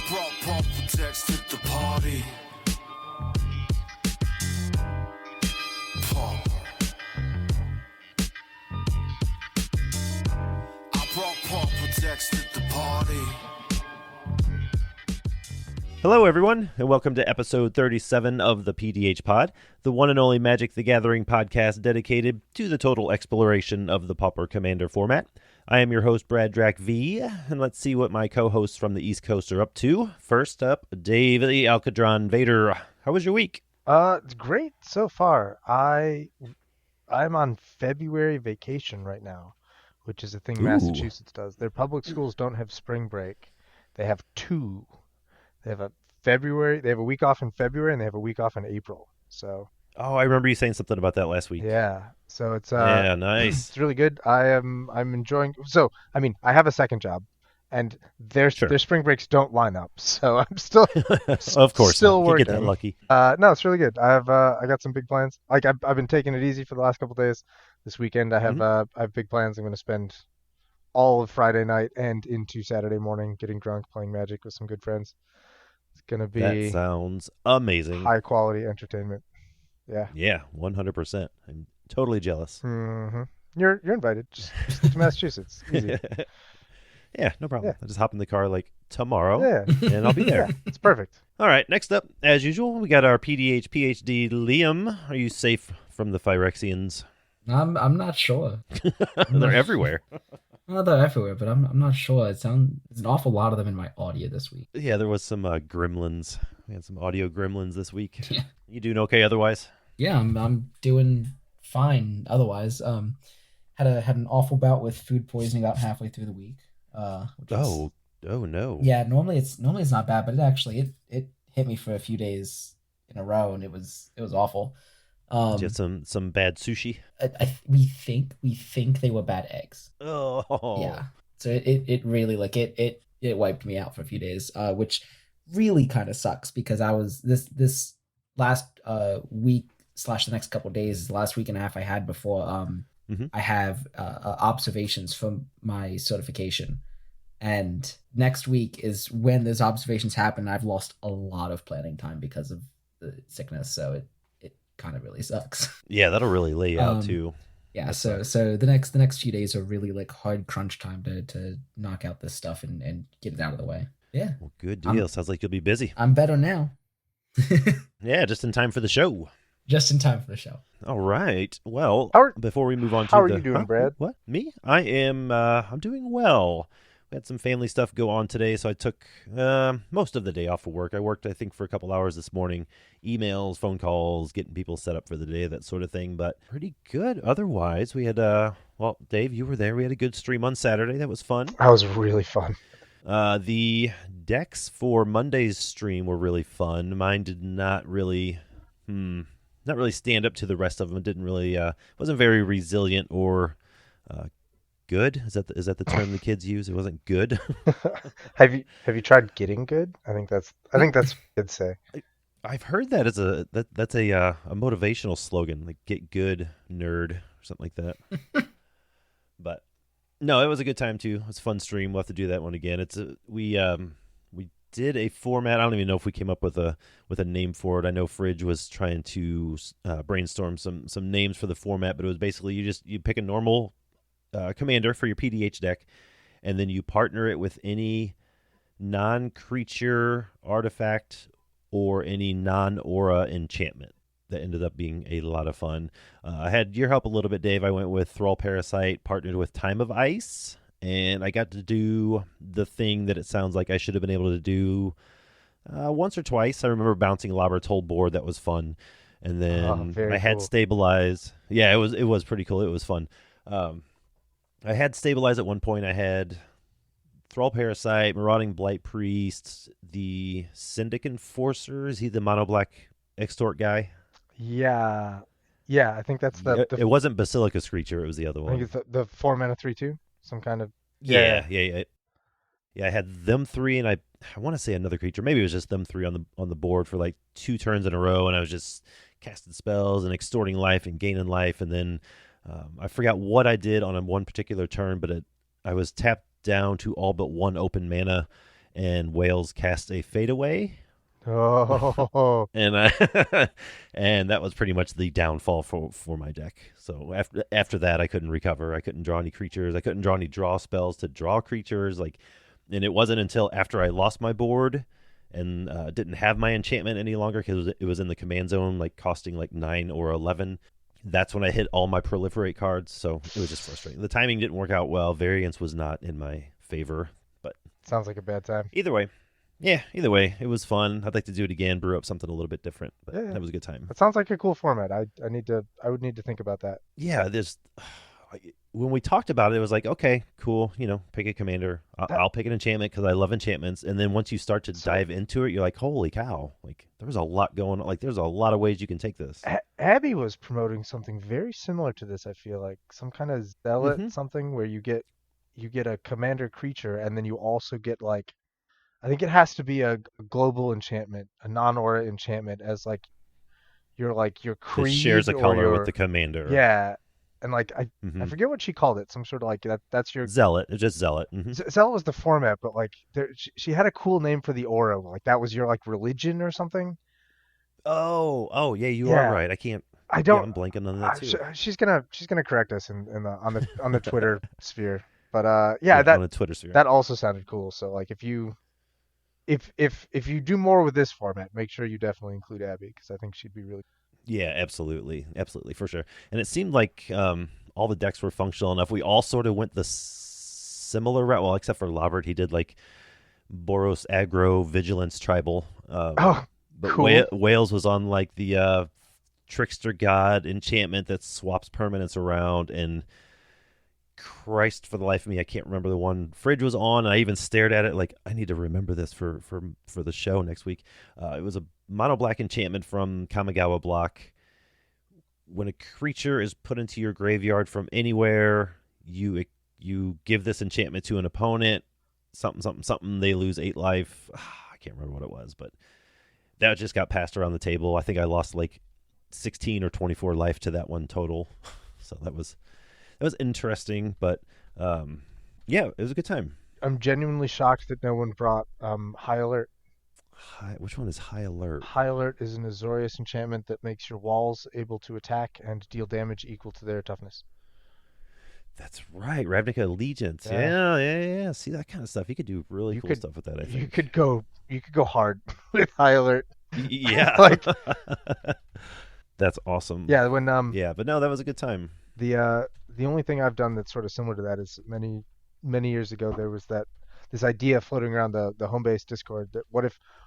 brought pump protects to the party. Pump. I brought pump protects to the party. Hello, everyone, and welcome to episode 37 of the PDH Pod, the one and only Magic the Gathering podcast dedicated to the total exploration of the Pauper Commander format. I am your host, Brad Drac V, and let's see what my co-hosts from the East Coast are up to. First up, Dave the Alcadron Vader. How was your week? It's great so far. I'm on February vacation right now, which is a thing Massachusetts does. Their public schools don't have spring break. They have two. They have a week off in February, and they have a week off in April. So. Oh, I remember you saying something about that last week. Yeah. So it's yeah, nice. It's really good. I'm enjoying. So I have a second job, and their spring breaks don't line up. So I'm still of course still working. You get that lucky. No, it's really good. I got some big plans. Like I've been taking it easy for the last couple of days. This weekend I have big plans. I'm going to spend all of Friday night and into Saturday morning getting drunk playing Magic with some good friends. It's going to be that sounds amazing. High quality entertainment. Yeah, 100%. I'm totally jealous. Mm-hmm. You're invited. Just to Massachusetts. Easy. Yeah, no problem. Yeah. I'll just hop in the car like tomorrow, and I'll be there. Yeah, it's perfect. All right, next up, as usual, we got our PDH PhD Liam. Are you safe from the Phyrexians? I'm not sure. They're everywhere. Well, they're everywhere, but I'm not sure. There's an awful lot of them in my audio this week. Yeah, there was some gremlins. We had some audio gremlins this week. Yeah. You doing okay otherwise? Yeah, I'm doing fine otherwise. Had an awful bout with food poisoning about halfway through the week. Oh no. Yeah, normally it's not bad, but it hit me for a few days in a row, and it was awful. Did you have some bad sushi? We think they were bad eggs. Oh. Yeah. So it really it wiped me out for a few days, which really kind of sucks because I was this last week / the next couple of days is the last week and a half I had before I have observations from my certification, and next week is when those observations happen. I've lost a lot of planning time because of the sickness, so it kind of really sucks. Yeah, that'll really lay you out too. Yeah, so the next few days are really like hard crunch time to knock out this stuff and get it out of the way. Yeah. Well, good deal. Sounds like you'll be busy. I'm better now. Yeah, just in time for the show. Just in time for the show. All right. Well, before we move on to how are you doing, Brad? What? Me? I am. I'm doing well. We had some family stuff go on today, so I took most of the day off of work. I worked, I think, for a couple hours this morning. Emails, phone calls, getting people set up for the day, that sort of thing. But pretty good. Otherwise, we had, well, Dave, you were there. We had a good stream on Saturday. That was fun. That was really fun. The decks for Monday's stream were really fun. Mine did not really stand up to the rest of them. It didn't really, wasn't very resilient or good. Is that the term the kids use? It wasn't good. Have you tried getting good? I think that's what kids say. I've heard that as that's a motivational slogan, like get good, nerd, or something like that. But no, it was a good time too. It was a fun stream. We'll have to do that one again. We did a format. I don't even know if we came up with a name for it. I know Fridge was trying to brainstorm some names for the format, but it was basically you pick a normal commander for your PDH deck, and then you partner it with any non-creature artifact or any non-aura enchantment. That ended up being a lot of fun. I had your help a little bit, Dave. I went with Thrall Parasite, partnered with Time of Ice, and I got to do the thing that it sounds like I should have been able to do once or twice. I remember bouncing Lobber's whole board. That was fun. And then I had Stabilize. Yeah, it was pretty cool. It was fun. I had Stabilize at one point. I had Thrall Parasite, Marauding Blight Priest, the Syndic Enforcer. Is he the mono black extort guy? Yeah, I think that's It wasn't Basilica Screecher. It was the other one. I think it's the 4 mana 3/2. Some kind of Yeah. I had them three, and I want to say another creature. Maybe it was just them three on the board for like 2 turns in a row, and I was just casting spells and extorting life and gaining life, and then I forgot what I did on one particular turn, but I was tapped down to all but 1 open mana, and Wales cast a fadeaway. Oh, And and that was pretty much the downfall for my deck. So after that, I couldn't recover. I couldn't draw any creatures. I couldn't draw any draw spells to draw creatures. And it wasn't until after I lost my board and didn't have my enchantment any longer because it was in the command zone, like costing like 9 or 11. That's when I hit all my proliferate cards. So it was just frustrating. The timing didn't work out well. Variance was not in my favor. But sounds like a bad time. either way, it was fun. I'd like to do it again, brew up something a little bit different. But Yeah. that was a good time. That sounds like a cool format. I would need to think about that. Yeah, when we talked about it, it was like, okay, cool, pick a commander. I'll pick an enchantment because I love enchantments. And then once you start to dive into it, you're like, holy cow, like there's a lot going on. Like there's a lot of ways you can take this. Abby was promoting something very similar to this. I feel like some kind of zealot, something where you get a commander creature, and then you also get like, I think it has to be a global enchantment, a non-aura enchantment, as like your It creed shares a or color your, with the commander. yeah, and like I Mhm. forget what she called it. Some sort of like that's your Zealot. It's just zealot. Zealot was the format, but like she had a cool name for the aura. Like that was your like religion or something. Oh, yeah, you Yeah. are right. I can't. I Yeah, don't. I'm blanking on that too. She's gonna correct us in the on the Twitter sphere. But Yeah, that on a Twitter sphere. that also sounded cool. So like if you do more with this format, make sure you definitely include Abby because I think she'd be really. Yeah, absolutely, for sure. And it seemed like all the decks were functional enough. We all sort of went the similar route. Well, except for Robert, he did like Boros Aggro Vigilance Tribal. Oh, But cool. Wales was on like the Trickster God enchantment that swaps permanents around, and Christ, for the life of me, I can't remember the one. Fridge was on, and I even stared at it like I need to remember this for the show next week. It was a mono black enchantment from Kamigawa block. When a creature is put into your graveyard from anywhere, you give this enchantment to an opponent. Something. They lose 8 life. I can't remember what it was, but that just got passed around the table. I think I lost like 16 or 24 life to that one total. So that was interesting, but yeah, it was a good time. I'm genuinely shocked that no one brought High Alert. Which one is High Alert? High Alert is an Azorius enchantment that makes your walls able to attack and deal damage equal to their toughness. That's right, Ravnica Allegiance. Yeah. Yeah. See that kind of stuff. You could do really cool stuff with that. I think You could go hard with High Alert. Yeah, Like, that's awesome. yeah, when Yeah, but no, that was a good time. the only thing I've done that's sort of similar to that is many years ago there was this idea floating around the home base Discord that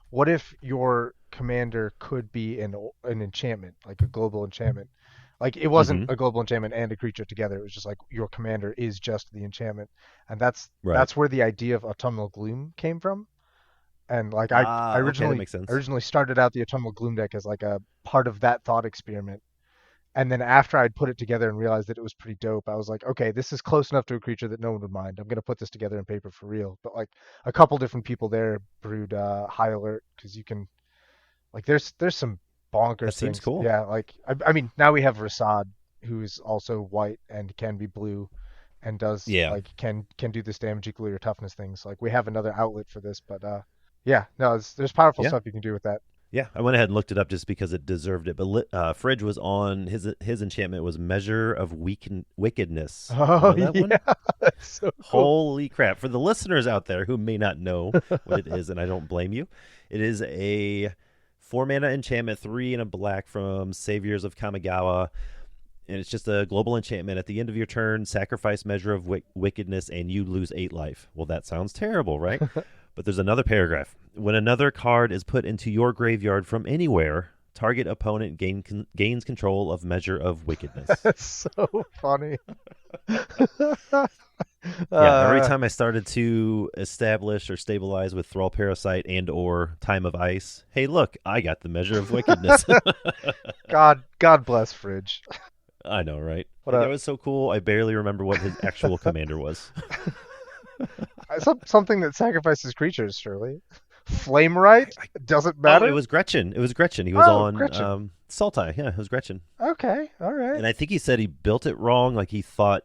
what if your commander could be an enchantment, like a global enchantment. Like it wasn't a global enchantment and a creature together. It was just like your commander is just the enchantment. And that's where the idea of Autumnal Gloom came from. And like I okay, that makes sense. originally started out the Autumnal Gloom deck as like a part of that thought experiment. And then after I'd put it together and realized that it was pretty dope, I was like, okay, this is close enough to a creature that no one would mind. I'm going to put this together in paper for real. But like a couple different people there brewed High Alert because you can, like, there's some bonkers That seems things. cool. Yeah, like, I mean, now we have Rasad, who's also white and can be blue and does, like, can do this damage equal to your toughness things. Like, we have another outlet for this, but yeah, no, there's powerful stuff you can do with that. Yeah, I went ahead and looked it up just because it deserved it. But Fridge was on his enchantment was Measure of Wickedness. Oh, You know that yeah, one? that's so cool. Holy crap! For the listeners out there who may not know what it is, and I don't blame you, it is a 4-mana enchantment, 3 and a black from Saviors of Kamigawa, and it's just a global enchantment. At the end of your turn, sacrifice Measure of Wickedness, and you lose 8 life. Well, that sounds terrible, right? But there's another paragraph. When another card is put into your graveyard from anywhere, target opponent gains control of Measure of Wickedness. That's so funny. Yeah, every time I started to establish or stabilize with Thrall Parasite and or Time of Ice, hey, look, I got the Measure of Wickedness. God bless Fridge. I know, right? What That was so cool. I barely remember what his actual commander was. Something that sacrifices creatures, surely. Flame right? Doesn't matter. Oh, it was Gretchen. He was on Gretchen. Sultai. Yeah, it was Gretchen. Okay, all right. And I think he said he built it wrong. Like he thought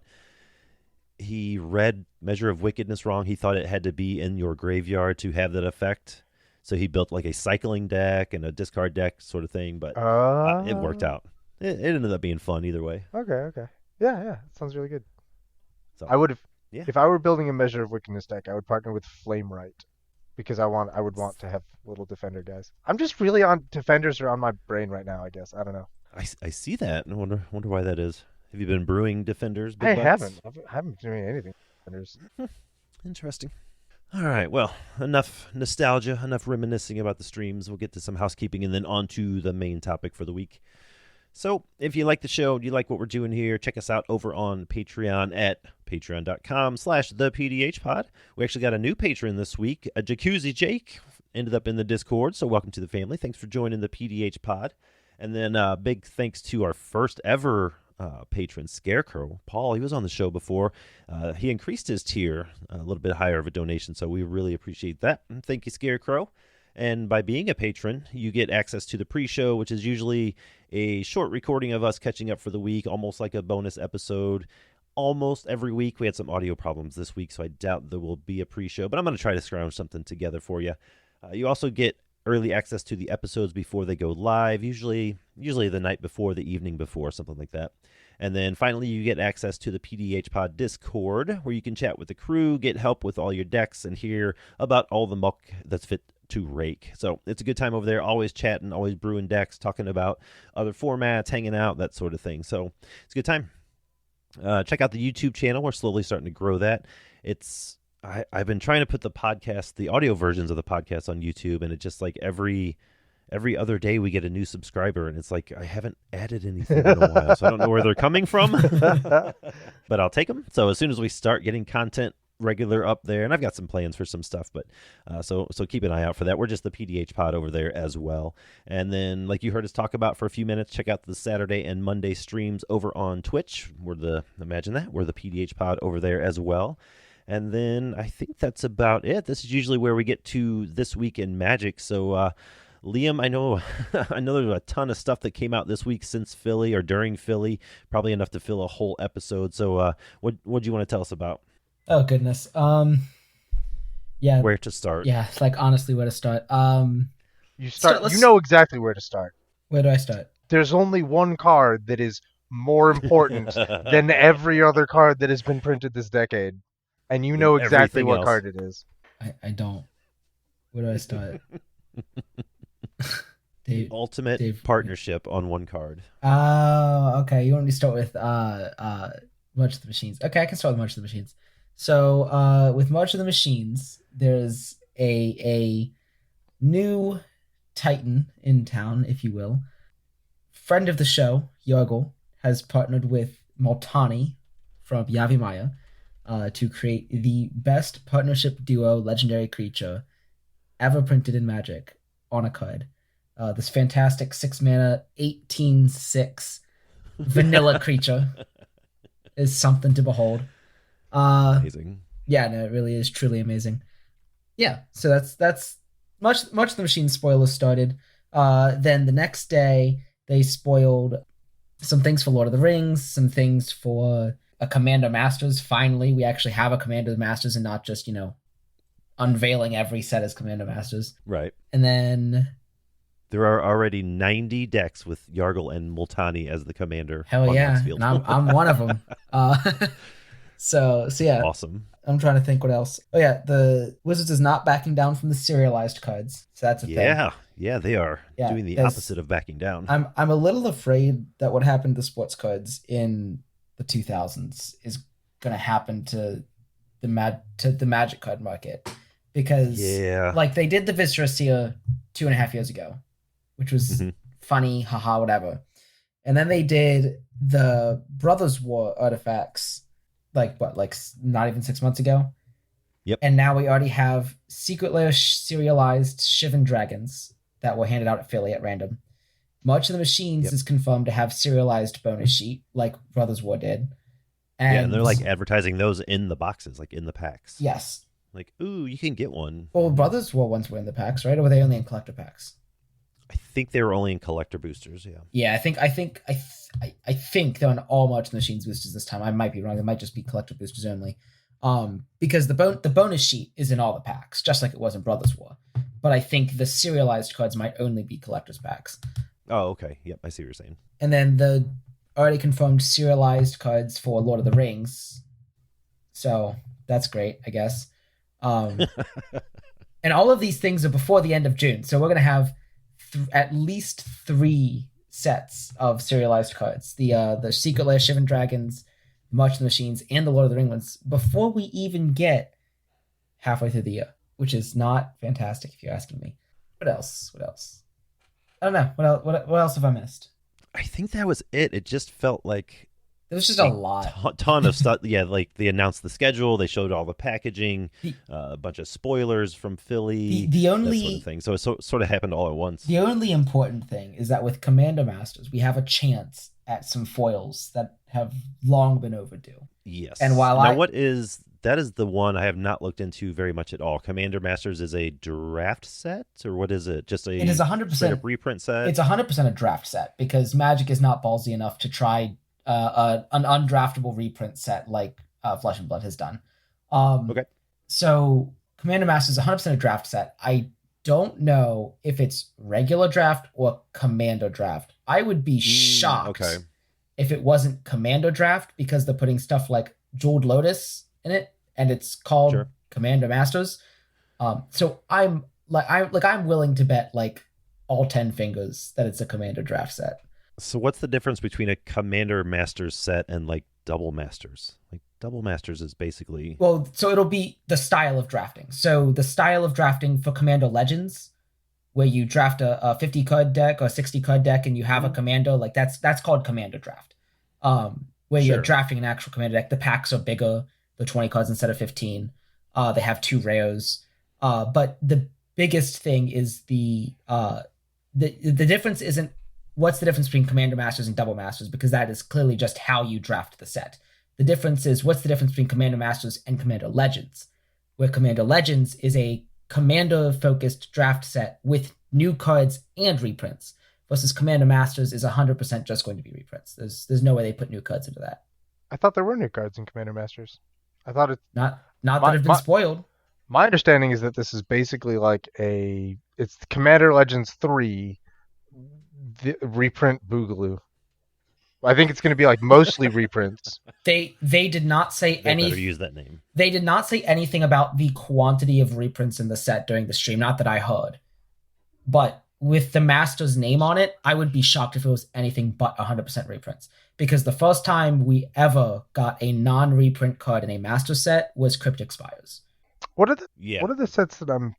he read Measure of Wickedness wrong. He thought it had to be in your graveyard to have that effect. So he built like a cycling deck and a discard deck sort of thing, but it worked out. It ended up being fun either way. Okay. Yeah, it sounds really good. So, I would have, yeah. if I were building a Measure of Wickedness deck, I would partner with Flamewright because I would want to have little defender guys. I'm just really on defenders are on my brain right now. I guess I don't know. I see that. I wonder why that is. Have you been brewing defenders? I haven't been doing anything. Defenders. Interesting. All right. Well, enough nostalgia, enough reminiscing about the streams. We'll get to some housekeeping and then on to the main topic for the week. So if you like the show, you like what we're doing here, check us out over on Patreon at patreon.com/thepdhpod. We actually got a new patron this week, a Jacuzzi Jake, ended up in the Discord. So welcome to the family. Thanks for joining the PDH Pod. And then big thanks to our first ever patron, Scarecrow. Paul, he was on the show before. He increased his tier a little bit higher of a donation, so we really appreciate that. And thank you, Scarecrow. And by being a patron, you get access to the pre-show, which is usually a short recording of us catching up for the week, almost like a bonus episode. Almost every week. We had some audio problems this week, so I doubt there will be a pre-show, but I'm going to try to scrounge something together for you. You also get early access to the episodes before they go live, usually the night before, the evening before, something like that. And then finally, you get access to the PDH Pod Discord, where you can chat with the crew, get help with all your decks, and hear about all the muck that's fit to rake. So it's a good time over there, always chatting, always brewing decks, talking about other formats, hanging out, that sort of thing. So it's a good time. Check out the YouTube channel. We're slowly starting to grow that. I've been trying to put the audio versions of the podcast on YouTube, and it just like every other day we get a new subscriber, and it's like I haven't added anything in a while, so I don't know where they're coming from. But I'll take them. So as soon as we start getting content regular up there, and I've got some plans for some stuff, but so keep an eye out for that. We're just the PDH Pod over there as well. And then, like you heard us talk about for a few minutes, check out the Saturday and Monday streams over on Twitch. We're the PDH Pod over there as well. And then I think that's about it. This is usually where we get to This Week in Magic. So Liam, I know there's a ton of stuff that came out this week since Philly or during Philly, probably enough to fill a whole episode. So what do you want to tell us about? Oh goodness. Yeah. Where to start? Yeah, like honestly, where to start? You know exactly where to start. Where do I start? There's only one card that is more important than every other card that has been printed this decade, and you know exactly what card it is. I don't. Where do I start? Ultimate partnership on one card. Oh, okay. You want me to start with March of the Machines? Okay, I can start with March of the Machines. So with March of the Machines, there's a new Titan in town, if you will. Friend of the show, Yargle, has partnered with Multani from Yavimaya to create the best partnership duo legendary creature ever printed in Magic on a card. This fantastic 6-mana, 18/6 vanilla creature is something to behold. Amazing. Yeah, no, it really is truly amazing. Yeah, so that's much of the Machine spoilers started. Then the next day they spoiled some things for Lord of the Rings, some things for a Commander Masters. Finally, we actually have a Commander Masters and not just, unveiling every set as Commander Masters. Right. And then there are already 90 decks with Yargle and Multani as the commander. Hell yeah, and I'm one of them. So yeah. Awesome. I'm trying to think what else. Oh yeah, the Wizards is not backing down from the serialized cards, so that's a thing. Yeah, they are doing the opposite of backing down. I'm a little afraid that what happened to sports cards in the 2000s is going to happen to the Magic card market, because like they did the Viscera 2.5 years ago, which was funny, haha, whatever, and then they did the Brothers War artifacts like not even 6 months ago. Yep. And now we already have Secret Lair serialized Shivan Dragons that were handed out at Philly at random. March of the Machines is confirmed to have serialized bonus sheet like Brothers War did. And they're like advertising those in the boxes, like in the packs. Yes. Like, ooh, you can get one. Well, Brothers War ones were in the packs, right? Or were they only in collector packs? I think they were only in collector boosters. Yeah. Yeah, I think they're on all March Machines boosters this time. I might be wrong. They might just be collector boosters only. Because the bonus sheet is in all the packs, just like it was in Brothers War. But I think the serialized cards might only be collector's packs. Oh, okay. Yep, I see what you're saying. And then the already confirmed serialized cards for Lord of the Rings. So that's great, I guess. And all of these things are before the end of June. So we're going to have at least 3 sets of serialized cards. The Secret Lair Shivan Dragons, March of the Machines, and the Lord of the Ring ones before we even get halfway through the year, which is not fantastic if you're asking me. What else? I don't know. What else have I missed? I think that was it. It just felt like There was just a lot. ton of stuff. Yeah, like they announced the schedule, they showed all the packaging, a bunch of spoilers from Philly, The only that sort of thing. So it sort of happened all at once. The only important thing is that with Commander Masters, we have a chance at some foils that have long been overdue. Yes. And while that is the one I have not looked into very much at all. Commander Masters is a draft set, or what is it? Just it is 100% reprint set. It's 100% a draft set because Magic is not ballsy enough to try an undraftable reprint set like Flesh and Blood has done. Okay. So Commander Masters is 100% a draft set. I don't know if it's regular draft or Commander draft. I would be shocked if it wasn't Commander draft because they're putting stuff like Jeweled Lotus in it, and it's called Commander Masters. So I'm willing to bet like all 10 fingers that it's a Commander draft set. So what's the difference between a Commander Masters set and like Double Masters? Like Double Masters is basically... Well, so it'll be the style of drafting. So the style of drafting for Commander Legends, where you draft a 50 card deck or 60 card deck and you have a Commander, like that's called Commander draft. Where you're drafting an actual Commander deck. The packs are bigger. They're 20 cards instead of 15. They have 2 rares. But the biggest thing is the difference isn't what's the difference between Commander Masters and Double Masters, because that is clearly just how you draft the set. The difference is what's the difference between Commander Masters and Commander Legends, where Commander Legends is a Commander-focused draft set with new cards and reprints, versus Commander Masters is 100% just going to be reprints. There's no way they put new cards into that. I thought there were new cards in Commander Masters. I thought it not that have been spoiled. My understanding is that this is basically like it's Commander Legends 3 the reprint Boogaloo. I think it's going to be like mostly reprints. They did not say anything. Better use that name. They did not say anything about the quantity of reprints in the set during the stream. Not that I heard, but with the Master's name on it, I would be shocked if it was anything but 100% reprints. Because the first time we ever got a non-reprint card in a Master set was Cryptic Spires. What are the sets that I'm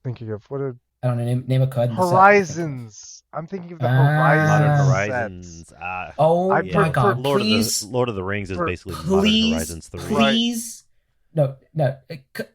thinking of? I don't know, name a card. Horizons. I'm thinking of the Horizons. Oh my God! Please, Lord of the Rings is basically Modern Horizons 3. Please, no.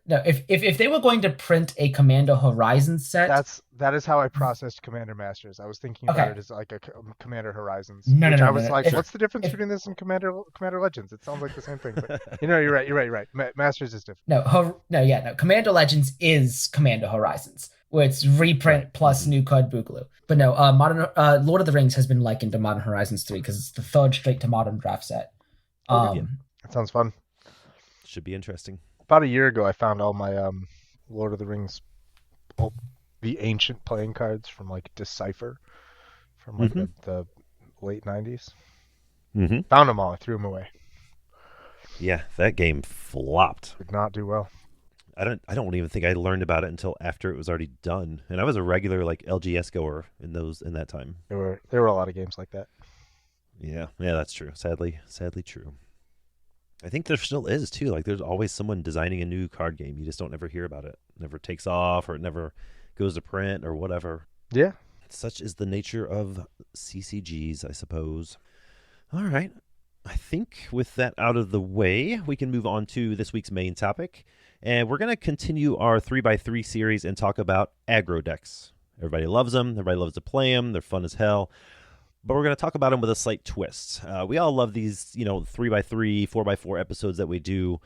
If they were going to print a Commander Horizons set, that is how I processed Commander Masters. I was thinking about it as like a Commander Horizons. I was like, what's the difference between this and Commander Legends? It sounds like the same thing, but you're right. Masters is different. No. Commander Legends is Commander Horizons, where it's reprint plus new card Boogaloo. But no, Modern Lord of the Rings has been likened to Modern Horizons 3 because it's the third straight to modern draft set. That sounds fun. Should be interesting. About a year ago, I found all my Lord of the Rings, the ancient playing cards from like Decipher, from like the late 90s. Found them all. I threw them away. Yeah, that game flopped. Did not do well. I don't even think I learned about it until after it was already done, and I was a regular like LGS goer in that time. There were a lot of games like that. Yeah, that's true. Sadly true. I think there still is too. Like there's always someone designing a new card game. You just don't ever hear about it. It never takes off, or it never goes to print, or whatever. Yeah. Such is the nature of CCGs, I suppose. All right. I think with that out of the way, we can move on to this week's main topic. And we're going to continue our 3x3 series and talk about aggro decks. Everybody loves them. Everybody loves to play them. They're fun as hell. But we're going to talk about them with a slight twist. We all love these, 3x3, 4x4 episodes that we do.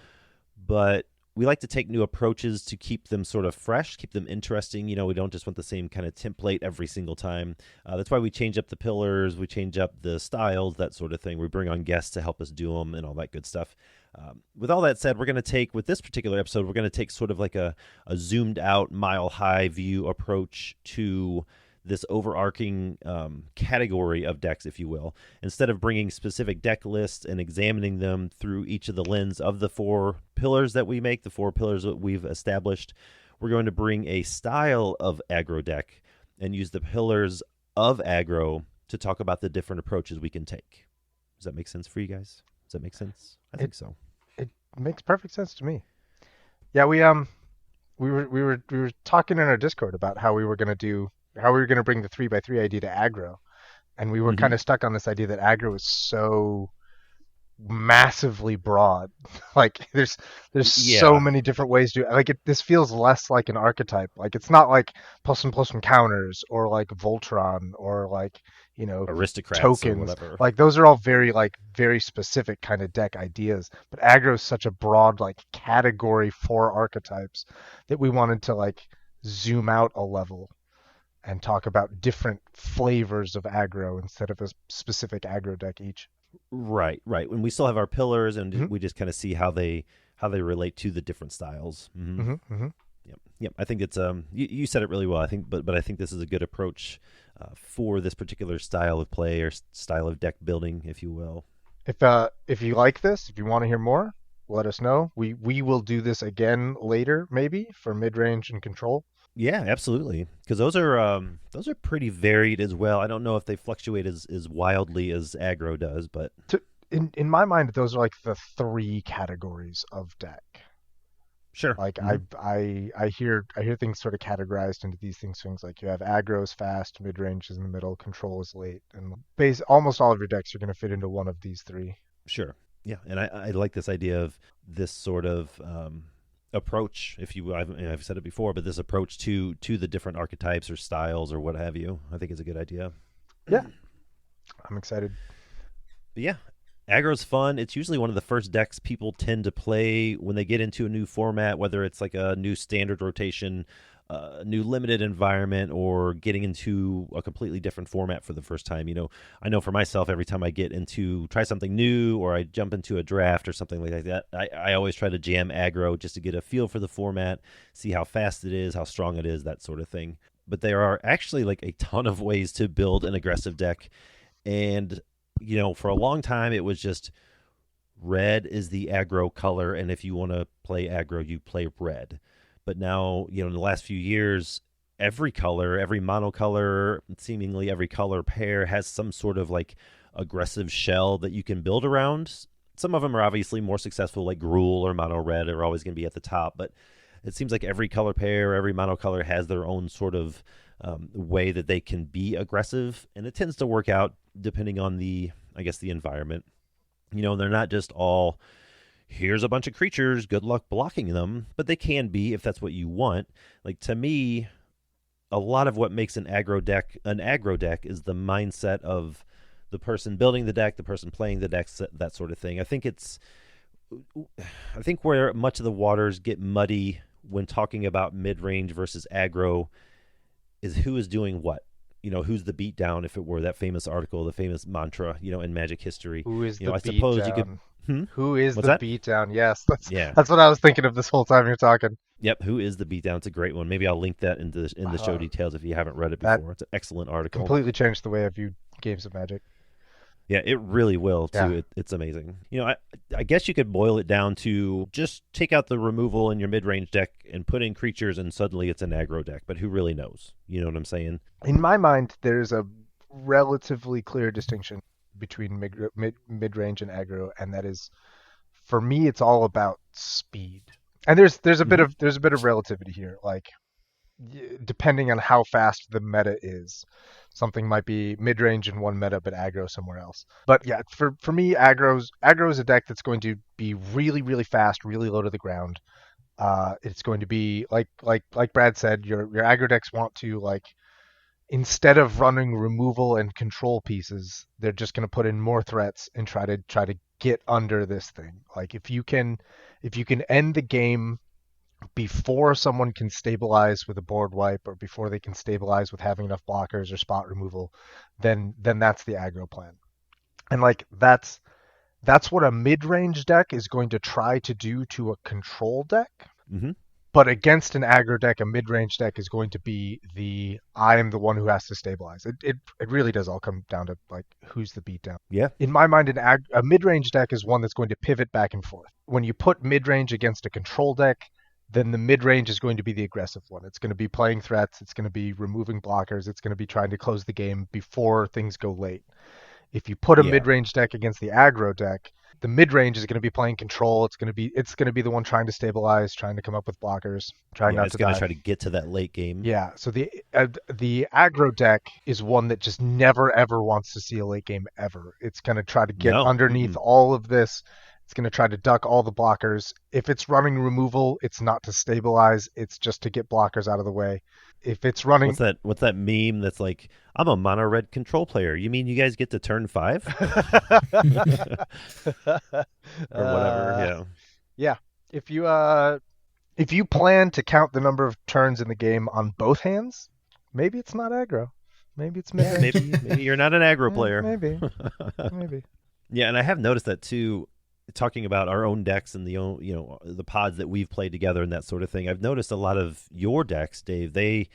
But we like to take new approaches to keep them sort of fresh, keep them interesting. We don't just want the same kind of template every single time. That's why we change up the pillars, we change up the styles, that sort of thing. We bring on guests to help us do them and all that good stuff. With all that said, we're going to take, with this particular episode, we're going to take sort of like a zoomed out, mile high view approach to this overarching category of decks, if you will. Instead of bringing specific deck lists and examining them through each of the lens of the 4 pillars that we make, the 4 pillars that we've established, we're going to bring a style of aggro deck and use the pillars of aggro to talk about the different approaches we can take. Does that make sense for you guys? Does that make sense? I think so. It makes perfect sense to me. Yeah, we were talking in our Discord about how we were going to bring the 3x3 idea to aggro, and we were kind of stuck on this idea that aggro is so massively broad. Like there's so many different ways to like it. This feels less like an archetype. Like it's not like +1/+1 counters or like Voltron or like aristocrats tokens. Or whatever. Like those are all very specific kind of deck ideas. But aggro is such a broad like category for archetypes that we wanted to like zoom out a level and talk about different flavors of aggro instead of a specific aggro deck each. Right. When we still have our pillars, and we just kind of see how they relate to the different styles. Yep. I think it's you said it really well. I think, but I think this is a good approach for this particular style of play or style of deck building, if you will. If you like this, if you want to hear more, let us know. We will do this again later, maybe for mid range and control. Yeah, absolutely. Because those are pretty varied as well. I don't know if they fluctuate as wildly as aggro does, but in my mind, those are like the 3 categories of deck. Sure. Like I hear things sort of categorized into these things like you have aggro is fast, mid range is in the middle, control is late, and almost all of your decks are going to fit into one of these 3. Sure. Yeah, and I like this idea of this sort of approach, if you will. I've said it before, but this approach to the different archetypes or styles or what have you, I think is a good idea. Yeah, I'm excited. But yeah, aggro's fun. It's usually one of the first decks people tend to play when they get into a new format, whether it's like a new standard rotation, new limited environment, or getting into a completely different format for the first time. I know for myself, every time I try something new or I jump into a draft or something like that, I always try to jam aggro just to get a feel for the format, see how fast it is, how strong it is, that sort of thing. But there are actually like a ton of ways to build an aggressive deck. And, for a long time, it was just red is the aggro color. And if you want to play aggro, you play red. But now, in the last few years, every color, every monocolor, seemingly every color pair has some sort of like aggressive shell that you can build around. Some of them are obviously more successful, like Gruul or Mono Red are always going to be at the top. But it seems like every color pair, every monocolor has their own sort of way that they can be aggressive. And it tends to work out depending on the environment. They're not just all, here's a bunch of creatures, good luck blocking them, but they can be if that's what you want. Like, to me, a lot of what makes an aggro deck is the mindset of the person building the deck, the person playing the deck, that sort of thing. I think where much of the waters get muddy when talking about mid-range versus aggro is who is doing what. Who's the beatdown, if it were that famous article, the famous mantra, in Magic history. Who is the beatdown? I suppose you could... Who is What's the that? beatdown? Yes, that's what I was thinking of this whole time you're talking. Yep, who is the beatdown? It's a great one. Maybe I'll link that in the show details if you haven't read it before. It's an excellent article. Completely changed the way I view games of Magic. Yeah, it really will too. Yeah. It's amazing. I guess you could boil it down to just take out the removal in your mid-range deck and put in creatures, and suddenly it's an aggro deck. But who really knows? You know what I'm saying? In my mind, there's a relatively clear distinction between mid-range and aggro, and that is, for me, it's all about speed. And there's a bit of relativity here. Like, depending on how fast the meta is, something might be mid-range in one meta but aggro somewhere else. But yeah, for me, aggro is a deck that's going to be really, really fast, really low to the ground. It's going to be like Brad said, your aggro decks want to, like, instead of running removal and control pieces, they're just going to put in more threats and try to get under this thing. Like, if you can end the game before someone can stabilize with a board wipe or before they can stabilize with having enough blockers or spot removal, then that's the aggro plan. And like that's what a mid-range deck is going to try to do to a control deck. Mm-hmm. But against an aggro deck, a mid-range deck is going to be I am the one who has to stabilize. It really does all come down to like who's the beatdown. Yeah. In my mind, a mid-range deck is one that's going to pivot back and forth. When you put mid-range against a control deck, then the mid-range is going to be the aggressive one. It's going to be playing threats. It's going to be removing blockers. It's going to be trying to close the game before things go late. If you put a mid-range deck against the aggro deck, the mid-range is going to be playing control. It's going to be the one trying to stabilize, trying to come up with blockers, trying not to die. It's going to try to get to that late game. Yeah. So the aggro deck is one that just never ever wants to see a late game ever. It's going to try to get underneath all of this. It's going to try to duck all the blockers. If it's running removal, it's not to stabilize. It's just to get blockers out of the way. If it's running... What's that meme that's like, I'm a mono red control player. You mean you guys get to turn 5? Or whatever, yeah. Yeah. If you plan to count the number of turns in the game on both hands, maybe it's not aggro. Maybe it's mid-range. Maybe you're not an aggro player. Maybe. Yeah, and I have noticed that too, talking about our own decks and the pods that we've played together and that sort of thing. I've noticed a lot of your decks, Dave, they're